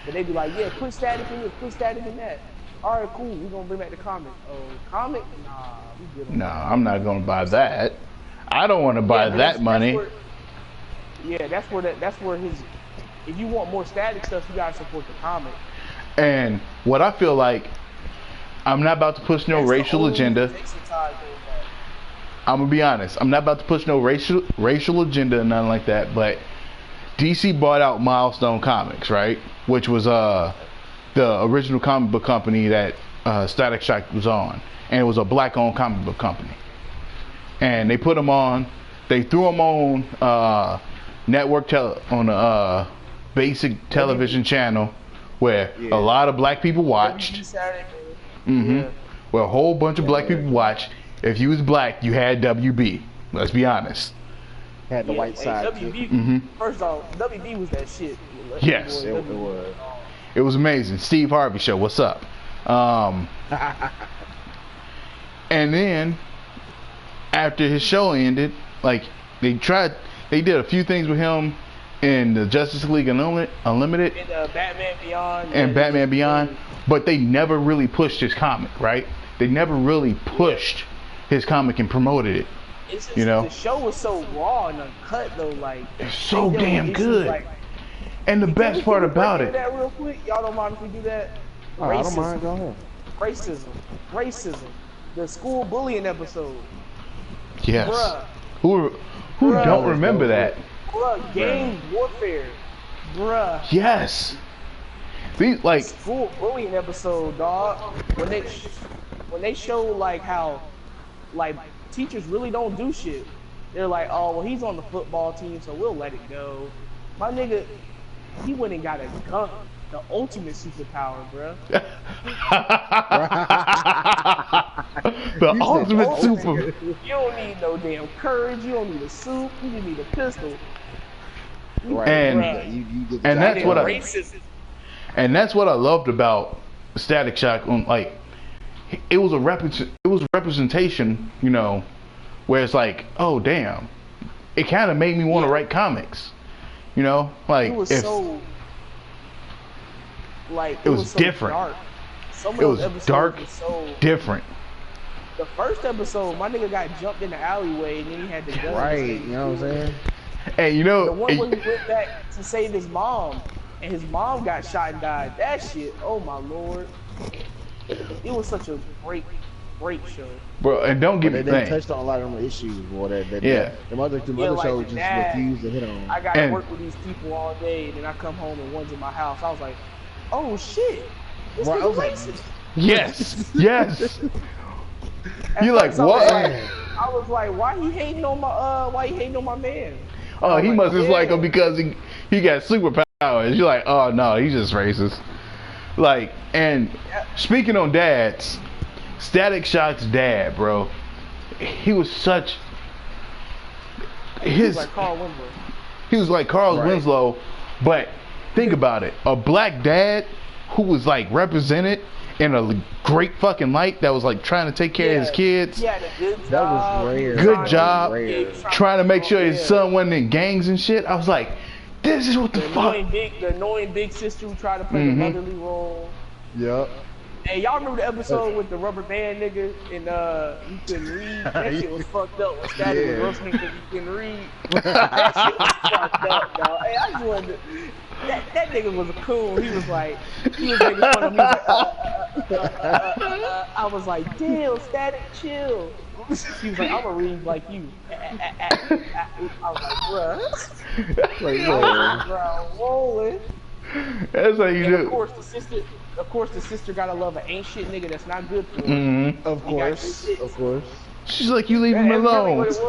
But they be like, yeah, put Static in this, put Static in that. All right, cool. We're gonna bring back the comic. Oh, comic? Nah, we good on that. I'm not gonna buy that. I don't want to buy that money. That's where his. If you want more Static stuff, you gotta support the comic. And what I feel like, I'm not about to push no racial agenda. I'm gonna be honest. I'm not about to push no racial agenda or nothing like that. But DC bought out Milestone Comics, right? Which was the original comic book company that Static Shock was on, and it was a black-owned comic book company. And they put them on. They threw them on on a basic television channel where a lot of black people watched. Saturday, Where a whole bunch of black people watched. if you was black, you had WB. Let's be honest. Had the white side. WB, first off, WB was that shit. Yes, It was. It was amazing. Steve Harvey show. What's up? And then after his show ended, like they did a few things with him in the Justice League Unlimited, And Batman Beyond, but they never really pushed his comic, right? They never really pushed his comic and promoted it. It's just, the show was so raw and uncut though, like it's so damn good. Like, and the best part about it. That real quick, y'all don't mind if we do that? Oh, I don't mind. Go ahead. Racism. The school bullying episode. Yes. Bruh. Who don't remember that? Bruh, gang warfare. Bruh. Yes. These like school bullying episode, dog. When they show like how like teachers really don't do shit. They're like, oh well, he's on the football team, so we'll let it go. My nigga, he went and got a gun. The ultimate superpower, bruh. The ultimate super. You don't need no damn courage. You don't need a suit. You just need a pistol. Right. And that's what that's what I loved about Static Shock. Like, it was a representation, you know, where it's like, oh damn, it kind of made me want to write comics. You know, like it was so. Like it was so different. Dark. It was dark, different. The first episode, my nigga got jumped in the alleyway, and then he had the gun. Right, you know what I'm saying? And you know, the one where he went back to save his mom, and his mom got shot and died. That shit, oh my lord, it was such a great show. Bro, and don't get me wrong. They touched on a lot of them issues, boy. The other shows just refused to hit on. I gotta work with these people all day, and then I come home and one's in my house. I was like, oh shit, this is racist. Yes. You like what? I was like, why he hating on my man? Oh, he must just like him because he got superpowers. You're like, oh no, he's just racist. Like, and speaking on dads, Static Shock's dad, bro, he was such he was like Carl Winslow. He was like Carl Winslow, but think about it, a black dad who was like represented in a great fucking light, that was like trying to take care of his kids. Yeah, a good job. That was rare. Good job. Trying to make sure his son wasn't in gangs and shit. I was like, this is what the fuck. The annoying big sister who tried to play the motherly role. Yep. Hey, y'all remember the episode with the rubber band nigga and he couldn't read? That shit was fucked up. When Static was roasting him because he couldn't read. That shit was fucked up, y'all. Hey, I just wanted to, that nigga was a cool. He was making fun of me. I was like, damn, Static, chill. He was like, I'm gonna read like you. I was like, bruh. Rolling. That's how you do. Of course, the sister gotta love an ain't shit nigga that's not good for her. Of course. She's like, you leave him alone. That's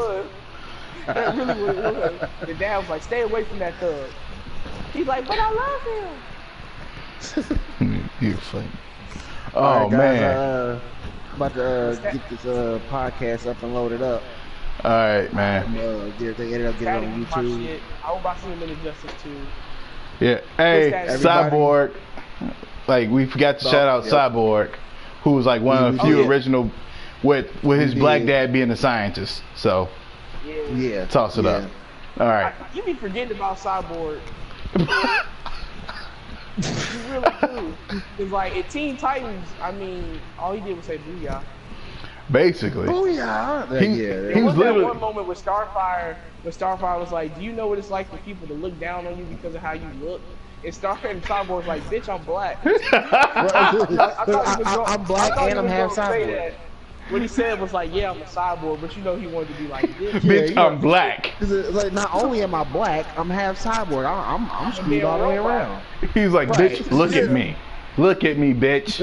really what it was. The dad was like, stay away from that thug. He's like, but I love him. You're funny. All right, guys, man. About to get this podcast up and loaded up. All right, man. Get it on YouTube. I hope I see him in Injustice 2. Yeah. Hey, Cyborg. Like, we forgot to shout out Cyborg, who was like one of the few original with his black dad being a scientist. So, toss it up. All right. You be forgetting about Cyborg. You really do. Cause like in Teen Titans, I mean, all he did was say booyah. Basically. Booyah. He was literally one moment with Starfire. When Starfire was like, "Do you know what it's like for people to look down on you because of how you look?" And Cyborg was like, "Bitch, I'm black." I'm black and I'm half cyborg. What he said was like, "Yeah, I'm a cyborg," but you know he wanted to be like, "Bitch, bitch, I'm black." Like, not only am I black, I'm half cyborg. I'm screwed all the way around. He's like, "Bitch, look at me, bitch."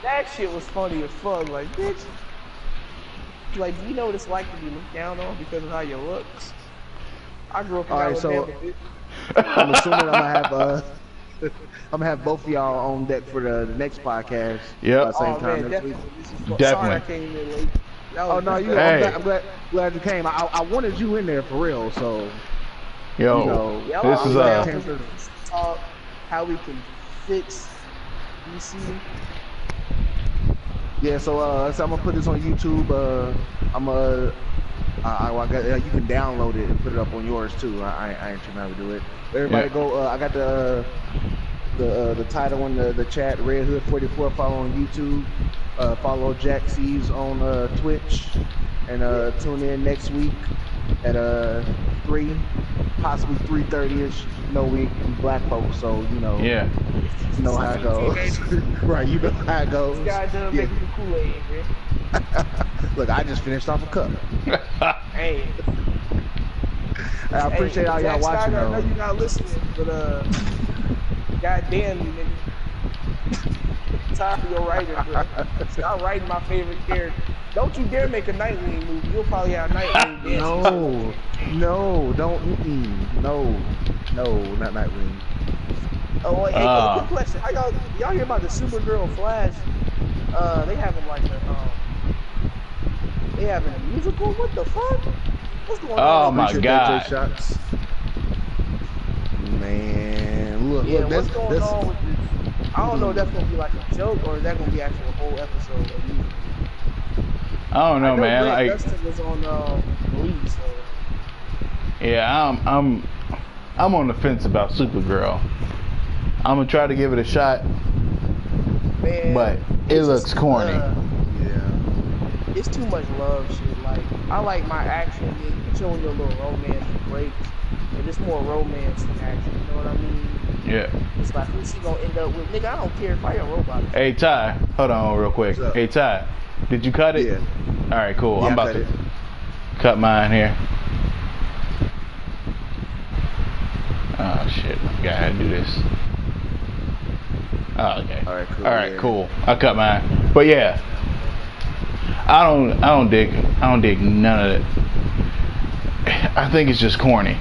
That shit was funny as fuck. Like, bitch, like, do you know what it's like to be looked down on because of how you look? I grew up in Alabama. I'm assuming I'm gonna have both of y'all on deck for the next podcast. Yep. Same time next week. Definitely. Sorry I came in late. That Oh was no, good you. stuff. Hey. I'm glad you came. I wanted you in there for real. So Yo, you know, Yeah, this I'm is down came for through. some talk, how we can fix DC. Yeah. So I'm gonna put this on YouTube. I'm I got, you can download it and put it up on yours too. I ain't sure how to do it. But yeah, everybody go. I got the title in the chat. Red Hood 44. Follow on YouTube. Follow Jack Seaves on Twitch, and tune in next week at 3, possibly 3:30 ish. You know we black folks, so yeah. you know how it CBT, baby. goes. Right, you know how it This goes. guy done Yeah. making the Kool-Aid, man. Look, I just finished off a cup. Hey, I hey, appreciate all y'all Jack watching Snyder, I know though. you're not listening, but goddamn you, nigga. I'm tired of your writing, bro. Stop writing my favorite character. Don't you dare make a Nightwing movie. You'll probably have Nightwing dancing shit up No, no, don't. No, no, not Nightwing. Oh, wait, hey, quick uh, question. How y'all hear about the Supergirl and Flash? They having like they having a musical. What the fuck? What's going on oh over my there? Appreciate that, J God. Shots. Man, Yeah, look, what's going that's. on with this? I don't know if that's gonna be like a joke or is that gonna be actually a whole episode of musical. I don't I know, know man. Grant Like, Gustin was on Glee, so yeah, I'm on the fence about Supergirl. I'm gonna try to give it a shot, but man, it it's looks just corny. Yeah. it's too much love shit. Like I like my action. Yeah, you can show your little romance breaks, but it's more romance than action. You know what I mean? Yeah. It's like who's she gonna end up with? Nigga, I don't care if I a robot. Hey Ty, hold on real quick. What's up? Hey Ty, did you cut it? Yeah. All right, cool. Yeah, I'm I about cut to it. cut mine here. Oh shit, I forgot how to do this. Oh, okay. All right, cool. All right, Yeah. cool. I cut mine. But yeah, I don't dig none of it. I think it's just corny.